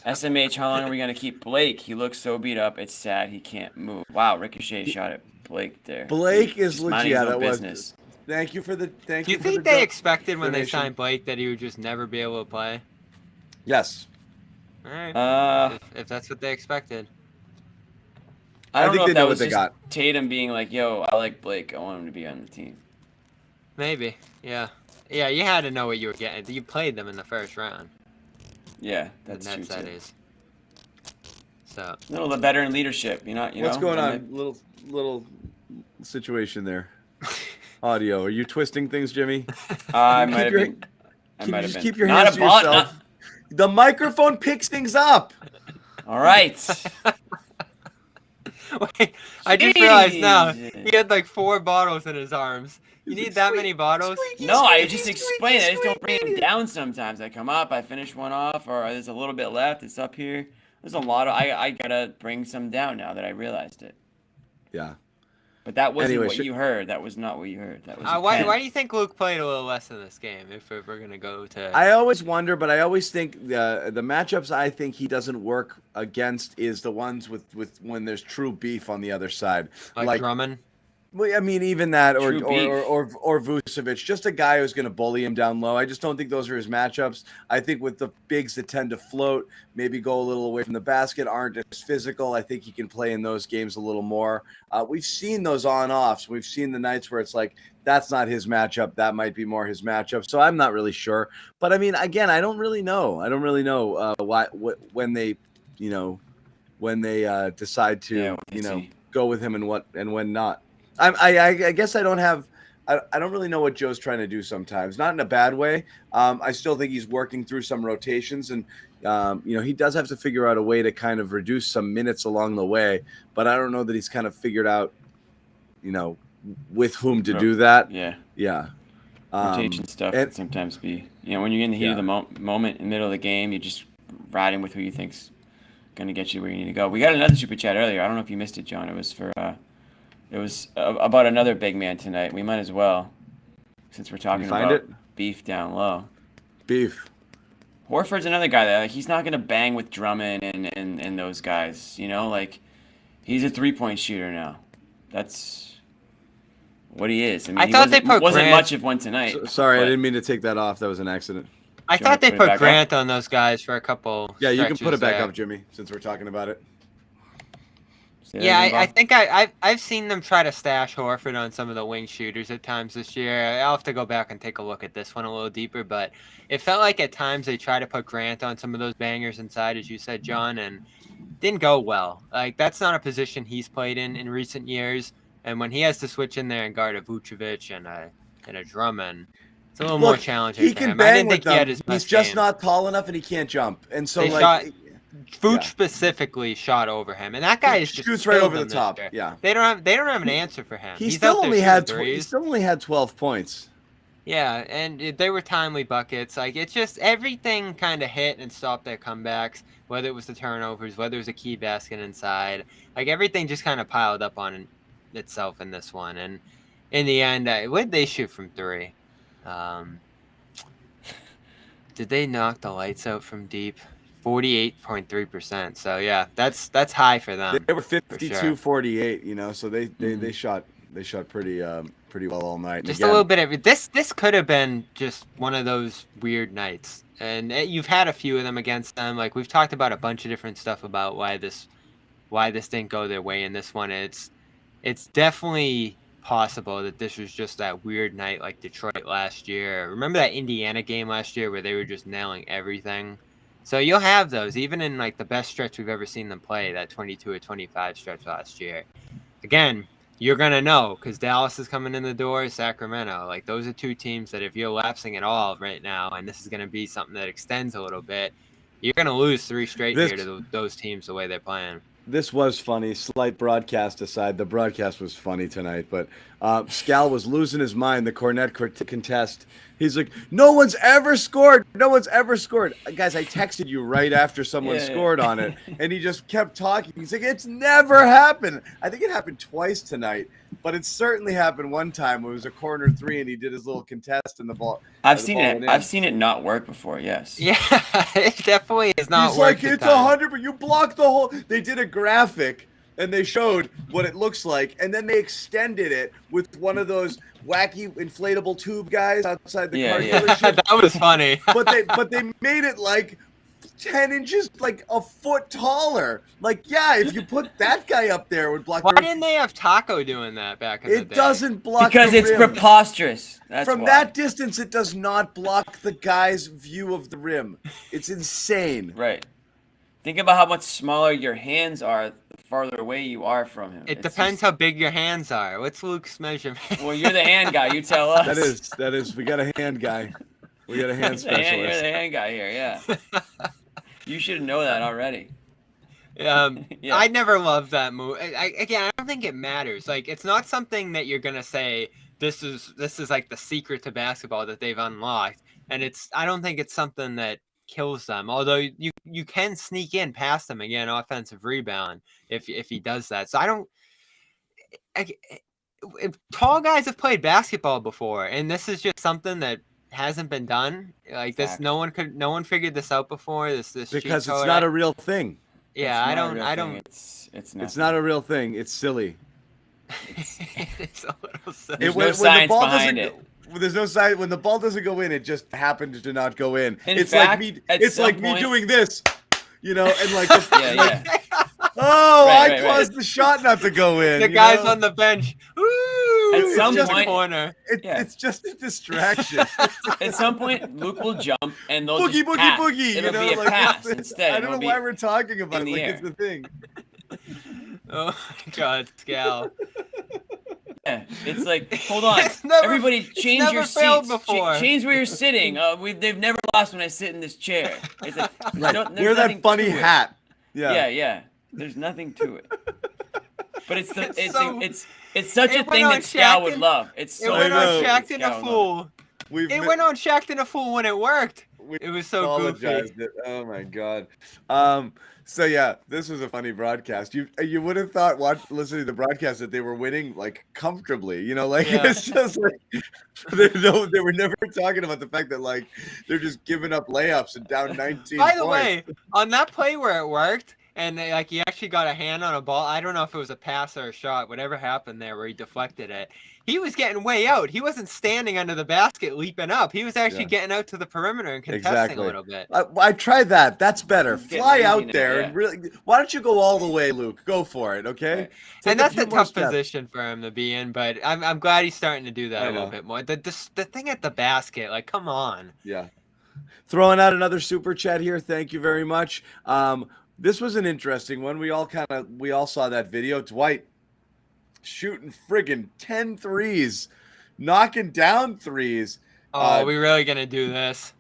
SMH, how long are we gonna keep Blake? He looks so beat up. It's sad he can't move. Wow, Ricochet shot at Blake there. Blake is legit. Yeah, that business. Thank you for the Do you think they expected when they signed Blake that he would just never be able to play? Yes. All right. If that's what they expected. I don't think know they if that know was what they just got. Tatum being like, "Yo, I like Blake. I want him to be on the team." Maybe. Yeah. Yeah, you had to know what you were getting. You played them in the first round. Yeah, that's true that too. is. So. Little the veteran leadership, What's going on? Little situation there. Audio. Are you twisting things, Jimmy? I might have been. Can you just keep your hands to yourself? The microphone picks things up. All right. Wait, I just realized now he had like 4 bottles in his arms. You need that many bottles? No, I just explain. I just don't bring them down sometimes. I come up, I finish one off, or there's a little bit left. It's up here. There's a lot of. I gotta bring some down now that I realized it. Yeah. But that wasn't what you heard. That was not what you heard. That was. Why do you think Luke played a little less in this game? If we're gonna go to. I always wonder, but I always think the matchups I think he doesn't work against is the ones with when there's true beef on the other side, like Drummond. Well, I mean, even that, or Vucevic, just a guy who's going to bully him down low. I just don't think those are his matchups. I think with the bigs that tend to float, maybe go a little away from the basket, aren't as physical. I think he can play in those games a little more. We've seen those on-offs. We've seen the nights where it's like, that's not his matchup. That might be more his matchup. So I'm not really sure. But I mean, again, I don't really know. I don't really know when they decide to, go with him and when not. I guess I don't really know what Joe's trying to do sometimes. Not in a bad way. I still think he's working through some rotations, and he does have to figure out a way to kind of reduce some minutes along the way. But I don't know that he's kind of figured out, with whom to do that. Yeah. Rotation stuff can sometimes be. When you're in the heat of the moment in the middle of the game, you're just riding with who you think's going to get you where you need to go. We got another super chat earlier. I don't know if you missed it, John. It was for. It was about another big man tonight. We might as well, since we're talking about beef down low. Beef. Horford's another guy that he's not gonna bang with Drummond and those guys. He's a 3-point shooter now. That's what he is. I mean, I thought they put wasn't Grant. Much of one tonight. Sorry, I didn't mean to take that off. That was an accident. I Do you wanna thought they put it put back up? Grant on those guys for a couple. Yeah, you can put it stretches back there. up, Jimmy, since we're talking about it. Say that Yeah, again, I Bob? think I've seen them try to stash Horford on some of the wing shooters at times this year. I'll have to go back and take a look at this one a little deeper, but it felt like at times they try to put Grant on some of those bangers inside, as you said, John, and didn't go well. Like, that's not a position he's played in recent years, and when he has to switch in there and guard a Vucevic and a Drummond, it's a little more Look, challenging he for can him. I bang didn't with think he had them. his He's best just game. not tall enough, and he can't jump. And so, They like, Vooch yeah. specifically shot over him, and that guy is just shoots right killed over the them this top. year. Yeah, They don't have an answer for him. he He's still out there only shooting had threes. he still only had 12 points. Yeah, and they were timely buckets. Like, it's just everything kind of hit and stopped their comebacks, whether it was the turnovers, whether it was a key basket inside. Like, everything just kind of piled up on itself in this one. And in the end, what did they shoot from three? Did they knock the lights out from deep? 48.3%. So, yeah, that's high for them. They were for 52-48, you know, so they shot pretty well all night. And Just again, a little bit of it. This could have been just one of those weird nights, and you've had a few of them against them. Like, we've talked about a bunch of different stuff about why this didn't go their way in this one. It's definitely possible that this was just that weird night like Detroit last year. Remember that Indiana game last year where they were just nailing everything? So you'll have those even in like the best stretch we've ever seen them play, that 22-25 stretch last year. Again, you're going to know because Dallas is coming in the door, Sacramento. Like, those are two teams that if you're lapsing at all right now, and this is going to be something that extends a little bit, you're going to lose 3 straight here to those teams the way they're playing. This was funny. Slight broadcast aside, the broadcast was funny tonight, but Scal was losing his mind. The Kornet contest. He's like, no one's ever scored. No one's ever scored. Guys, I texted you right after someone scored on it, and he just kept talking. He's like, it's never happened. I think it happened twice tonight, but it certainly happened one time when it was a corner three, and he did his little contest in the ball. I've seen it. I've seen it not work before. Yes. Yeah, it definitely is not. He's like, it's 100, but you blocked the whole. They did a graphic and they showed what it looks like, and then they extended it with one of those wacky inflatable tube guys outside the car dealership. That was funny. but they made it like 10 inches, like a foot taller. Like, yeah, if you put that guy up there, it would block. Why didn't they have Taco doing that back in the day? It doesn't block because the it's rim. preposterous. That's From why. that distance, it does not block the guy's view of the rim. It's insane. Right. Think about how much smaller your hands are the farther away you are from him. It depends how big your hands are. What's Luke's measurement? Well, you're the hand guy. You tell us. That is. We got a hand guy. We got a hand You're specialist. the hand guy here. Yeah. You should know that already. Yeah. I never loved that move. Again, I don't think it matters. Like, it's not something that you're gonna say this is like the secret to basketball that they've unlocked, and I don't think it's something that kills them. Although you can sneak in past them again, offensive rebound if he does that. So tall guys have played basketball before, and this is just something that hasn't been done. Like this, no one figured this out before. This because it's not a real thing. Yeah, I don't. It's not a real thing. It's silly. It's a little silly. There's no science behind it. There's no science. When the ball doesn't go in, it just happened to not go in. It's fact, like me doing this, you know, and like, yeah. I caused the shot not to go in. The guys on the bench. Ooh, at some point, corner. It's just a distraction. At some point, Luke will jump and they'll boogie, just pass. boogie. It'll you know, be a like, pass instead. I don't know why we're talking about it. Like it's the thing. Oh my God, Scal. Yeah, it's like, hold on, everybody, change your seats. Change where you're sitting. They've never lost when I sit in this chair. It's like, wear that funny hat. Yeah. There's nothing to it. But it's such a thing that Scal would love. It went on Shaqtin' a Fool. It went on Shaqtin' a Fool when it worked. It was so goofy. Oh my God. So yeah, this was a funny broadcast. You would have thought listening to the broadcast that they were winning like comfortably, you know, like it's just like they were never talking about the fact that like they're just giving up layups and down 19 By the way, on that play where it worked, and like he actually got a hand on a ball. I don't know if it was a pass or a shot, whatever happened there where he deflected it. He was getting way out. He wasn't standing under the basket leaping up. He was actually getting out to the perimeter and contesting a little bit. I tried that. That's better. Get Fly lazy out now, there and really. Why don't you go all the way, Luke? Go for it, okay? Right. And that's few a more tough steps. position for him to be in, but I'm glad he's starting to do that I a little know. bit more. The thing at the basket, like, come on. Yeah. Throwing out another super chat here. Thank you very much. This was an interesting one. We all saw that video. Dwight shooting friggin' 10 threes, knocking down threes. Oh, are we really gonna do this?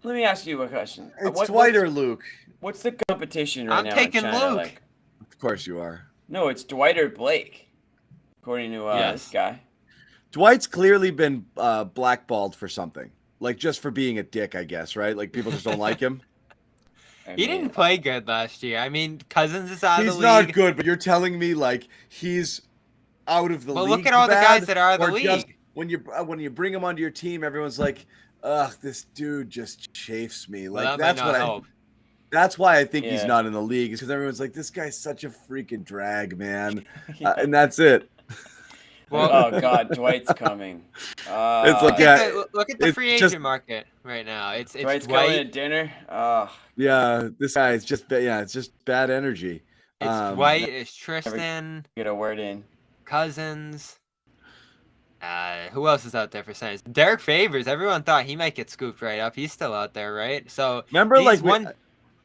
Let me ask you a question. It's Dwight or Luke. What's the competition right I'm now taking in China? Luke. Like, Of course you are. no, it's Dwight or Blake, according to this guy. Dwight's clearly been blackballed for something, like just for being a dick, I guess, right? Like people just don't like him. He didn't play good last year. I mean, Cousins is out of the He's league. not good, but you're telling me like he's out of the league. Well, look at all the guys that are out of the or just league. when you bring him onto your team, everyone's like, "Ugh, this dude just chafes me." Like Well, that that's might what not I. help. That's why I think he's Yeah. not in the league, is because everyone's like, "This guy's such a freaking drag, man," and that's it. Well, Oh God, Dwight's coming. It's like, look at the it's free agent just- market right now. It's Dwight's coming Dwight. at dinner. Oh, Yeah, this guy is just it's just bad energy. It's Dwight. It's Tristan. get a word in. Cousins. Who else is out there for centers? Derek Favors. Everyone thought he might get scooped right up. He's still out there, right? So Remember, these like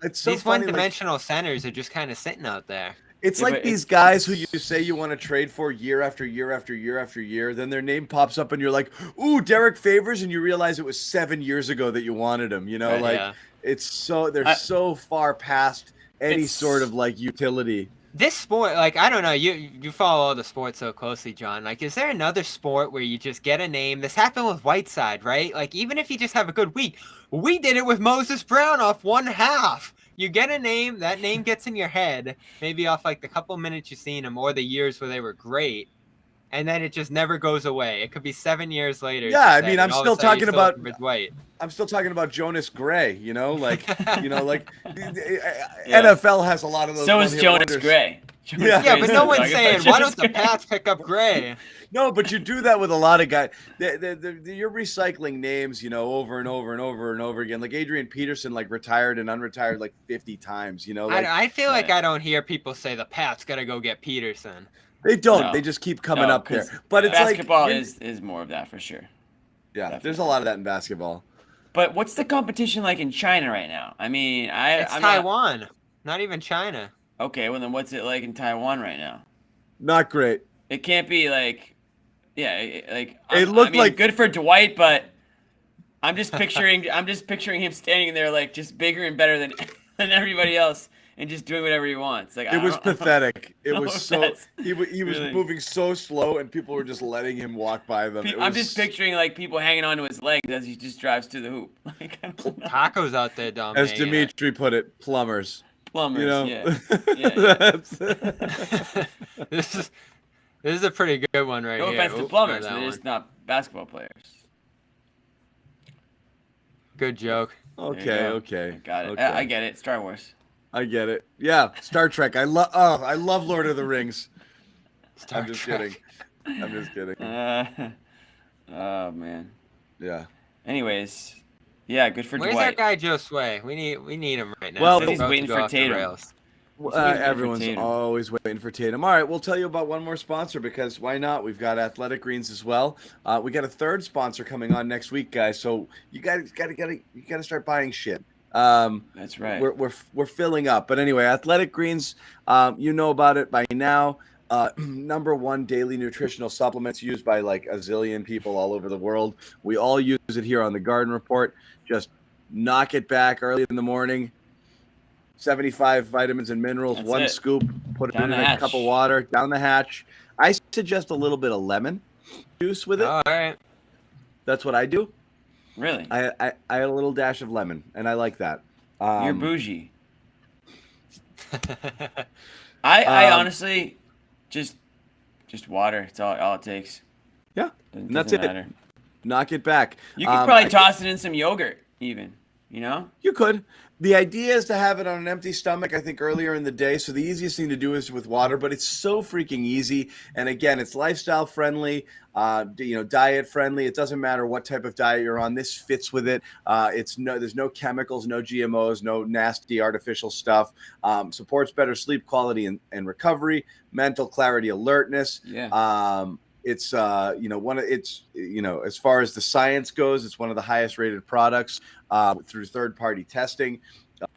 it's so these funny, like, one-dimensional centers are just kind of sitting out there. it's Yeah, like but these it's- guys who you say you want to trade for year after year after year after year, then their name pops up and you're like, "Ooh, Derek Favors," and you realize it was 7 years ago that you wanted him. You know, Right, like yeah. it's so they're so far past any It's- sort of like utility. This sport, like, I don't know, you follow all the sports so closely, John. Like, is there another sport where you just get a name? This happened with Whiteside, right? Like, even if you just have a good week, we did it with Moses Brown off one half. You get a name, that name gets in your head, maybe off like the couple minutes you've seen him or the years where they were great, and then it just never goes away. It could be 7 years later. Yeah, I mean, I'm still talking about Dwight. I'm still talking about Jonas Gray. You know, like like Yeah. NFL has a lot of those. So is one-hit Jonas wonders. Gray. Yeah. Yeah, but no one's Talking about saying, why Jonas don't the Gray. Pats pick up Gray? No, but you do that with a lot of guys. You're recycling names, you know, over and over and over and over again. Like Adrian Peterson, like retired and unretired like 50 times. You know, like I feel like Right. I don't hear people say the Pats got to go get Peterson. they don't. No. They just keep coming No, up 'cause there. But it's basketball like is more of that for sure. yeah. There's a definitely. lot of that in basketball. But what's the competition like in China right now? I mean, It's I'm not- Taiwan, not even China. okay, well then what's it like in Taiwan right now? Not great. It can't be like, yeah, like It looked I mean, like- good for Dwight, but I'm just picturing him standing there like just bigger and better than than everybody else and just doing whatever he wants. Like It was pathetic. It know was if so that's he was really- moving so slow, and people were just letting him walk by them. It I'm was- just picturing like people hanging onto his legs as he just drives to the hoop. Like I don't know. Tacos out there as dominating. it. Dimitri put it, plumbers. Plumbers, You know, yeah. Yeah. That's- this is a pretty good one right No here. offense to Oops, plumbers, that they're one. just not basketball players. Good joke. There you okay, go. okay, Got it. okay. I get it. Star Wars. I get it. Yeah, Star Trek. I love Lord of the Rings. Star I'm just Trek. kidding. I'm just kidding. Oh man. Yeah. Anyways, yeah, good for Where's Dwight. that guy Joe Sway? We need him right now. Well, He's he's about to waiting go for off the Tatum. rails. waiting for Everyone's Tatum. always waiting for Tatum. All right, we'll tell you about one more sponsor because why not? We've got Athletic Greens as well. We got a third sponsor coming on next week, guys. So you got to start buying shit. That's right. We're filling up. But anyway, Athletic Greens, you know about it by now. Number one daily nutritional supplements used by like a zillion people all over the world. We all use it here on the Garden Report. Just knock it back early in the morning. 75 vitamins and minerals, That's one it. scoop, put it Down in the a hatch. cup of water, down the hatch. I suggest a little bit of lemon juice with it. All right. That's what I do. Really? I add a little dash of lemon, and I like that. You're bougie. I honestly just water. It's all it takes. Yeah, Doesn't and that's doesn't it. matter. Knock it back. You could probably toss it in some yogurt, even. You know? You could. The idea is to have it on an empty stomach, I think, earlier in the day. So the easiest thing to do is with water, but it's so freaking easy. And again, it's lifestyle friendly, diet friendly. It doesn't matter what type of diet you're on. This fits with it. There's no chemicals, no GMOs, no nasty artificial stuff. Supports better sleep quality and recovery, mental clarity, alertness. Yeah. It's as far as the science goes, it's one of the highest rated products through third-party testing.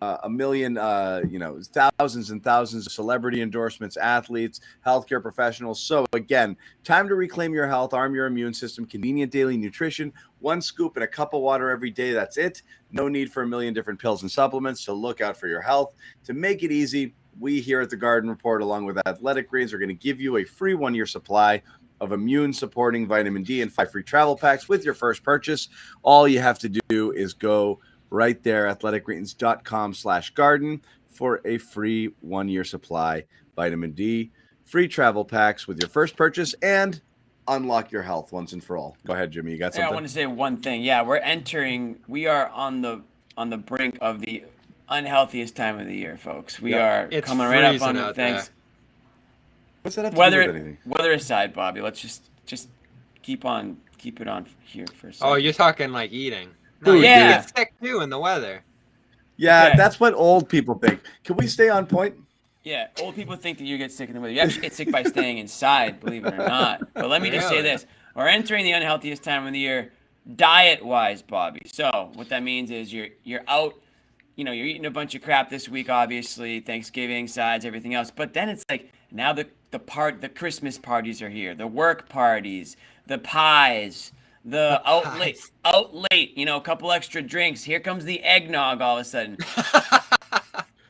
A million, thousands and thousands of celebrity endorsements, athletes, healthcare professionals. So again, time to reclaim your health, arm your immune system, convenient daily nutrition, one scoop and a cup of water every day. That's it. No need for a million different pills and supplements. So look out for your health. To make it easy, we here at the Garden Report, along with Athletic Greens, are going to give you a free 1-year supply of immune-supporting vitamin D and 5 free travel packs with your first purchase. All you have to do is go right there, athleticgreens.com/garden, for a free 1-year supply vitamin D, free travel packs with your first purchase, and unlock your health once and for all. Go ahead, Jimmy. You got something? I want to say one thing. Yeah, we are on the brink of the unhealthiest time of the year, folks. We are coming right up on the thanks. What's that have to do with anything? Weather aside, Bobby, let's just keep it on here for a second. Oh, you're talking like eating. No, you yeah. get sick too in the weather. Yeah, Okay. That's what old people think. Can we stay on point? Yeah, old people think that you get sick in the weather. You actually get sick by staying inside, believe it or not. But let me just say this. We're entering the unhealthiest time of the year diet-wise, Bobby. So what that means is you're out, you're eating a bunch of crap this week, obviously, Thanksgiving, sides, everything else. But then it's like now the Christmas parties are here, the work parties, the pies, the out late, a couple extra drinks. Here comes the eggnog all of a sudden.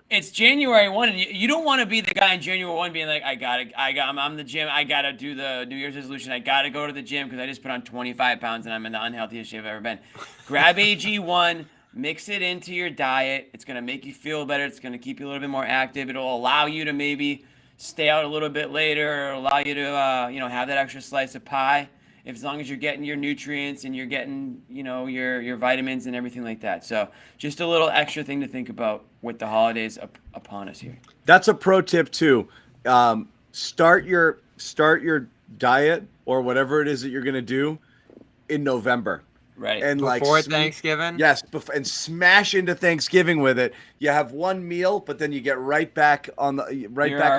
It's January 1, and you don't want to be the guy in January 1 being like, I'm the gym. I got to do the New Year's resolution. I got to go to the gym because I just put on 25 pounds and I'm in the unhealthiest shape I've ever been. Grab AG1, mix it into your diet. It's going to make you feel better. It's going to keep you a little bit more active. It'll allow you to maybe stay out a little bit later, or allow you to, have that extra slice of pie. As long as you're getting your nutrients and you're getting, your vitamins and everything like that. So just a little extra thing to think about with the holidays upon us here. That's a pro tip too. Start your diet or whatever it is that you're going to do in November. Right. And before Thanksgiving? Yes, and smash into Thanksgiving with it. You have one meal, but then you get right back on the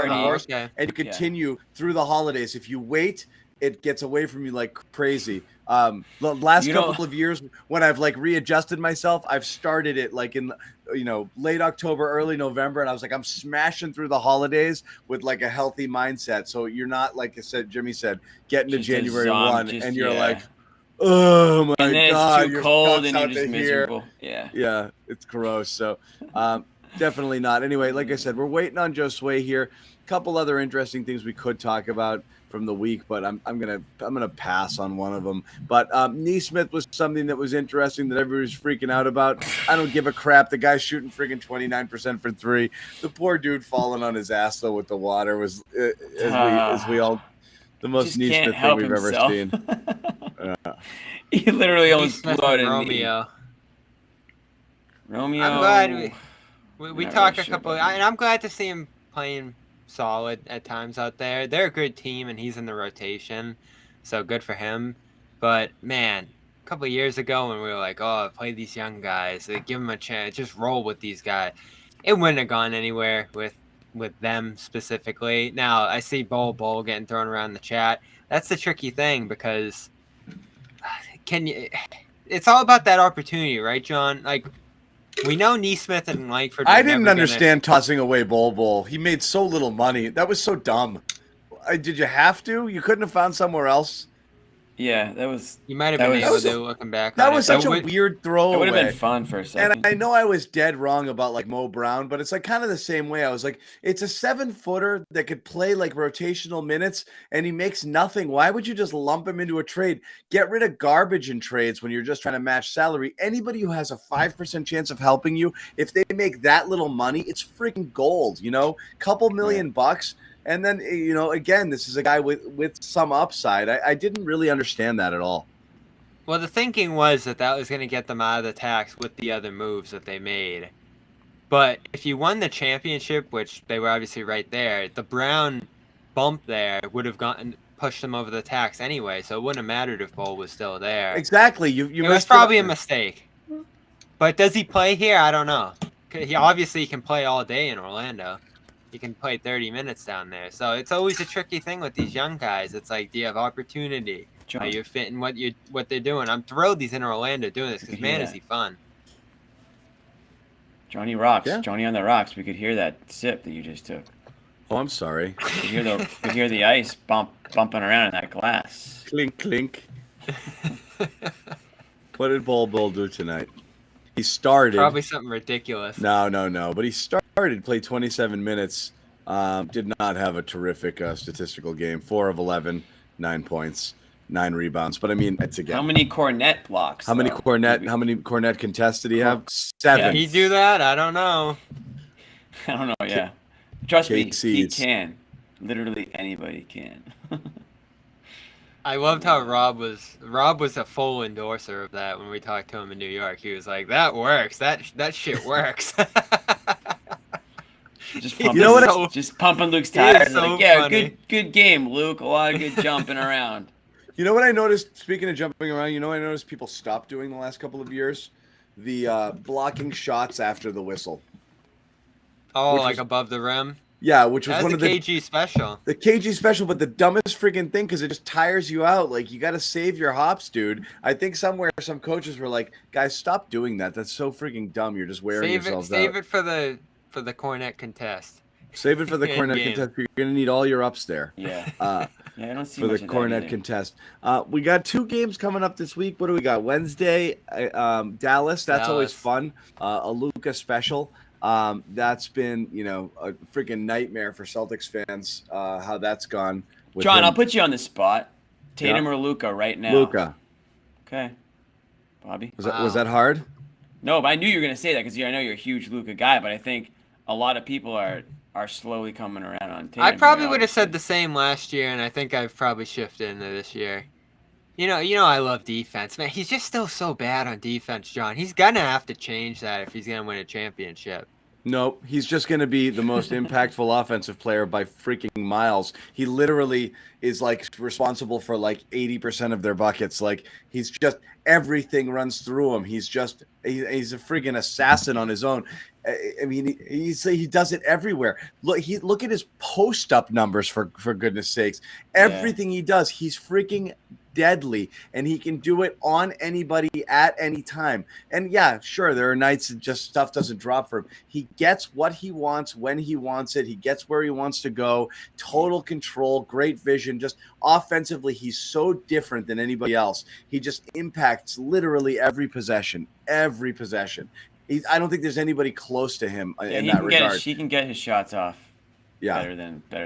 horse, and you continue through the holidays. If you wait, it gets away from you like crazy. The last couple of years when I've readjusted myself, I've started it in late October, early November, and I was like, I'm smashing through the holidays with a healthy mindset. So you're not, like I said, Jimmy said, getting to January 1 and you're like, oh my and then God, it's too cold and you're just miserable. Yeah, it's gross. So definitely not. Anyway, like I said, we're waiting on Josue here. A couple other interesting things we could talk about from the week, but I'm gonna pass on one of them. But Neesmith was something that was interesting that everybody's freaking out about. I don't give a crap. The guy's shooting freaking 29% for three. The poor dude falling on his ass though with the water was as we all the most Neesmith thing we've ever seen. He literally almost blew out Romeo. I'm glad we talked a couple, and I'm glad to see him playing solid at times out there. They're a good team, and he's in the rotation, so good for him. But man, a couple of years ago when we were like, "Oh, play these young guys, give them a chance, just roll with these guys," it wouldn't have gone anywhere with them specifically. Now I see Bowl getting thrown around the chat. That's the tricky thing because it's all about that opportunity, right, John? We know Neesmith and Langford. I didn't understand tossing away Bol. He made so little money. That was so dumb. Did you have to? You couldn't have found somewhere else? Yeah, that was. You might have been able to, looking back. That was such a weird throwaway. It would have been fun for a second. And I know I was dead wrong about Mo Brown, but it's kind of the same way. I was like, it's a 7-footer that could play rotational minutes, and he makes nothing. Why would you just lump him into a trade? Get rid of garbage in trades when you're just trying to match salary. Anybody who has a 5% chance of helping you, if they make that little money, it's freaking gold. Couple million bucks. And then, again, this is a guy with some upside. I didn't really understand that at all. Well, the thinking was that was going to get them out of the tax with the other moves that they made. But if you won the championship, which they were obviously right there, the Brown bump there would have pushed them over the tax anyway, so it wouldn't have mattered if Bowl was still there. Exactly. You It was messed probably it a up. mistake. But does he play here? I don't know. He obviously can play all day in Orlando. He can play 30 minutes down there. So it's always a tricky thing with these young guys. It's like, do you have opportunity? Are you fitting what they're doing? I'm thrilled he's in Orlando doing this because, man, is he fun. Johnny rocks. Yeah. Johnny on the rocks. We could hear that sip that you just took. Oh, I'm sorry. We could hear the ice bumping around in that glass. Clink, clink. What did Bull do tonight? He started. Probably something ridiculous. No. But he started, played 27 minutes. Did not have a terrific statistical game. 4 of 11, 9 points, 9 rebounds. But I mean, it's again. How many Kornet blocks? How many Kornet contests did he have? 7. Can he do that? I don't know. I don't know. Yeah, trust me, he KC's. can. Literally anybody can. I loved how Rob was a full endorser of that when we talked to him in New York. He was like, "That works. That shit works." Just You pumping, know what? just pumping Luke's tires. so Like, yeah, funny. good game, Luke. A lot of good jumping around. You know what I noticed? Speaking of jumping around, I noticed people stopped doing the last couple of years? The blocking shots after the whistle. Oh, Which like was- above the rim? Yeah, which was That's one a of the KG special. KG special, but the dumbest freaking thing because it just tires you out. Like, you got to save your hops, dude. I think somewhere some coaches were like, "Guys, stop doing that. That's so freaking dumb. You're just wearing yourselves out." Save it for the Kornet contest. Save it for the Kornet Endgame. contest. You're gonna need all your ups there. Yeah. Yeah, I don't see for the much of that Kornet either. contest. We got 2 games coming up this week. What do we got? Wednesday, Dallas. That's always Dallas. fun. A Luka special. That's been, a freaking nightmare for Celtics fans. How that's gone. With John, him. I'll put you on the spot. Tatum or Luka right now? Luka. Okay. Bobby? Was that hard? No, but I knew you were going to say that because I know you're a huge Luka guy, but I think a lot of people are slowly coming around on Tatum. I probably here, would have said the obviously. same last year, and I think I've probably shifted into this year. You know, I love defense, man. He's just still so bad on defense, John. He's gonna have to change that if he's gonna win a championship. Nope. He's just going to be the most impactful offensive player by freaking miles. He literally is like responsible for like 80% of their buckets. Like, he's just, everything runs through him. He's a freaking assassin on his own. I mean, he does it everywhere. Look at his post up numbers for goodness sakes. Everything he does, he's freaking deadly, and he can do it on anybody at any time. And yeah, sure, there are nights that just stuff doesn't drop for him. He gets what he wants when he wants it. He gets where he wants to go. Total control, great vision. Just offensively, he's so different than anybody else. He just impacts literally every possession. Every possession. I don't think there's anybody close to him in that regard. He can get his shots off Yeah. better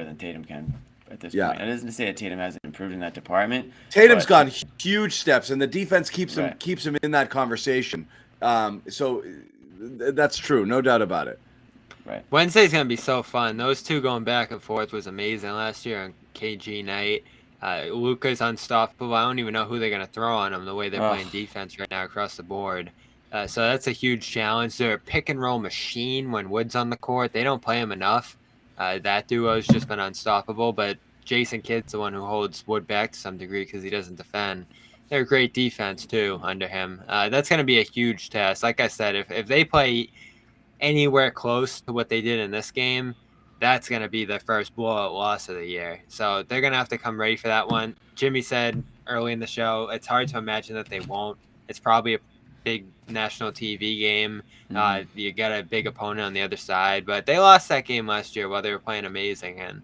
than Tatum can at this Yeah. point. That isn't to say that Tatum hasn't improved in that department. Tatum's but- gone huge steps, and the defense keeps him Right. in that conversation. So that's true, no doubt about it. Right. Wednesday's gonna be so fun. Those two going back and forth was amazing last year on KG night. Luka's unstoppable. I don't even know who they're gonna throw on him the way they're playing defense right now across the board. So that's a huge challenge. They're a pick and roll machine when Wood's on the court. They don't play him enough. That duo's just been unstoppable. But Jason Kidd's the one who holds Wood back to some degree because he doesn't defend. They're a great defense too under him. That's going to be a huge test. Like I said, if they play anywhere close to what they did in this game, that's going to be their first blowout loss of the year. So they're going to have to come ready for that one. Jimmy said early in the show, it's hard to imagine that they won't. It's probably a big national TV game. You got a big opponent on the other side, but they lost that game last year while they were playing amazing, and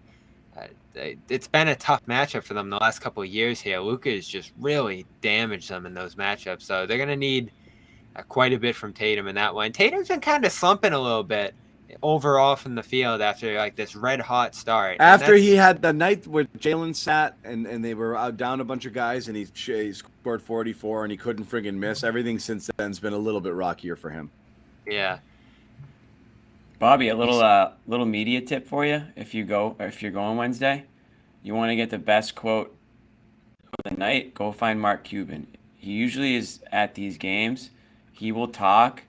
it's been a tough matchup for them the last couple of years here. Luka has just really damaged them in those matchups, so they're going to need quite a bit from Tatum in that one. Tatum's been kind of slumping a little bit overall from the field after like this red hot start. After he had the night where Jalen sat and they were out down a bunch of guys and he scored 44 and he couldn't friggin' miss. Everything since then's been a little bit rockier for him. Yeah. Bobby, a little media tip for you if you're going Wednesday. You want to get the best quote of the night, go find Mark Cuban. He usually is at these games. He will talk,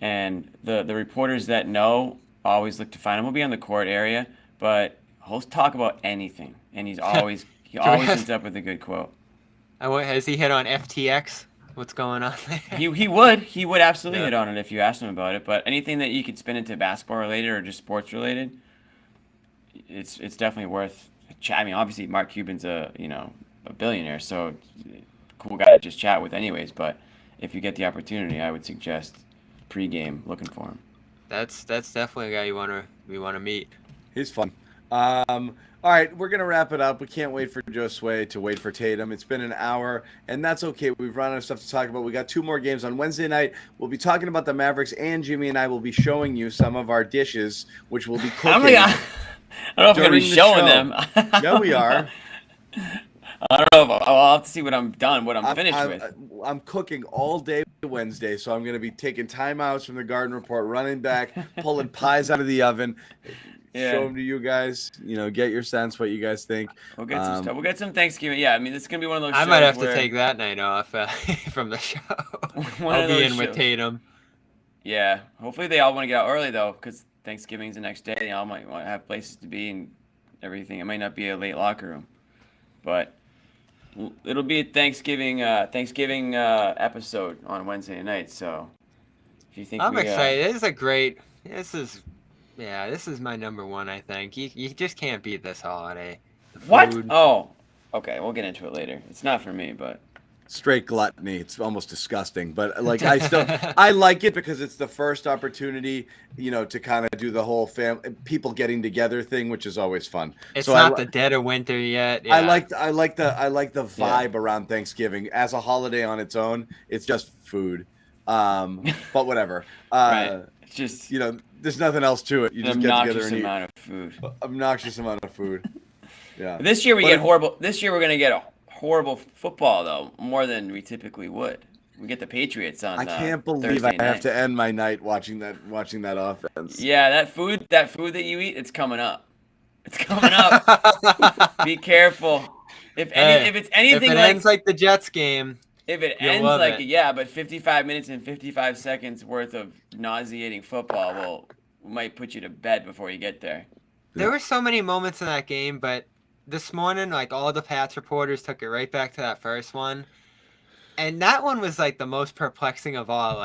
and the reporters that know always look to find him. He'll be on the court area, but he'll talk about anything, and he always ends up with a good quote. Has he hit on FTX? What's going on there? He would absolutely hit on it if you asked him about it. But anything that you could spin into basketball related or just sports related, it's definitely worth. I mean, obviously Mark Cuban's a billionaire, so cool guy to just chat with, anyways. But if you get the opportunity, I would suggest pregame looking for him. That's definitely a guy we want to meet. He's fun. All right, we're going to wrap it up. We can't wait for Josue to wait for Tatum. It's been an hour, and that's okay. We've run out of stuff to talk about. We got 2 more games on Wednesday night. We'll be talking about the Mavericks, and Jimmy and I will be showing you some of our dishes, which we'll be cooking. I don't know if we're going to be showing them. Yeah, we are. I don't know. I'll have to see what I'm finished with. I'm cooking all day Wednesday, so I'm going to be taking timeouts from the Garden Report, running back, pulling pies out of the oven. Yeah. Show them to you guys. Get your sense what you guys think. We'll get some stuff. We'll get some Thanksgiving. Yeah, I mean, this is gonna be one of those. I shows might have to take that night off from the show. I'll be in with Tatum. Yeah, hopefully they all want to get out early though, because Thanksgiving's the next day. They all might want to have places to be and everything. It might not be a late locker room, but it'll be a Thanksgiving episode on Wednesday night. So if you think I'm excited. This is my number one, I think. You just can't beat this holiday. What? Oh, okay. We'll get into it later. It's not for me, but straight gluttony. It's almost disgusting, but I like it because it's the first opportunity, to kind of do the whole people getting together thing, which is always fun. It's not the dead of winter yet. Yeah. I like the vibe around Thanksgiving as a holiday on its own. It's just food, but whatever. Right. It's just there's nothing else to it. You just get together and eat. Obnoxious amount of food. Yeah. This year we're gonna get a horrible football though, more than we typically would. We get the Patriots on. I can't believe Thursday I have to end my night watching that offense. Yeah, that food that you eat, it's coming up. It's coming up. Be careful. If it's anything ends like the Jets game. If it ends but 55 minutes and 55 seconds worth of nauseating football might put you to bed before you get there. There were so many moments in that game, but this morning, all the Pats reporters took it right back to that first one. And that one was the most perplexing of all.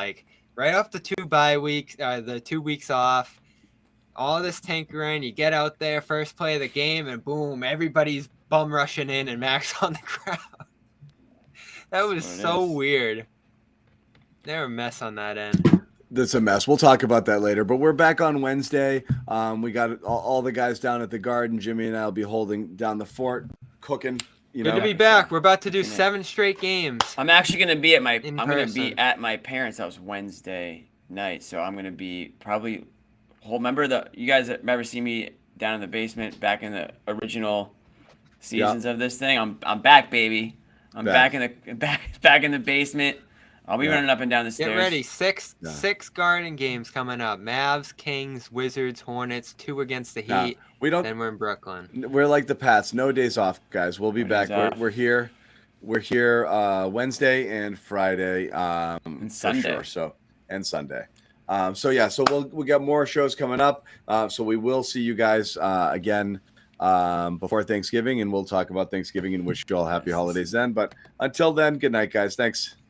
Right off the 2 weeks off, all this tinkering, you get out there, first play of the game, and boom, everybody's bum rushing in and Mac's on the ground. That was so weird. They're a mess on that end. That's a mess. We'll talk about that later. But we're back on Wednesday. We got all the guys down at the Garden. Jimmy and I will be holding down the fort, cooking. Good to be back. We're about to do 7 straight games. I'm actually going to be at my parents' house Wednesday night. So I'm going to be probably you guys ever see me down in the basement back in the original seasons of this thing? I'm back, baby. I'm back in the basement. I'll be running up and down the stairs. Get ready. Six Garden games coming up. Mavs, Kings, Wizards, Hornets, 2 against the Heat. Then we're in Brooklyn. We're like the Pats. No days off, guys. We'll be back. We're here. We're here Wednesday and Friday. And Sunday. For sure. And Sunday. So we got more shows coming up. So we will see you guys again before Thanksgiving, and we'll talk about Thanksgiving and wish you all happy holidays then. But until then, good night, guys. Thanks.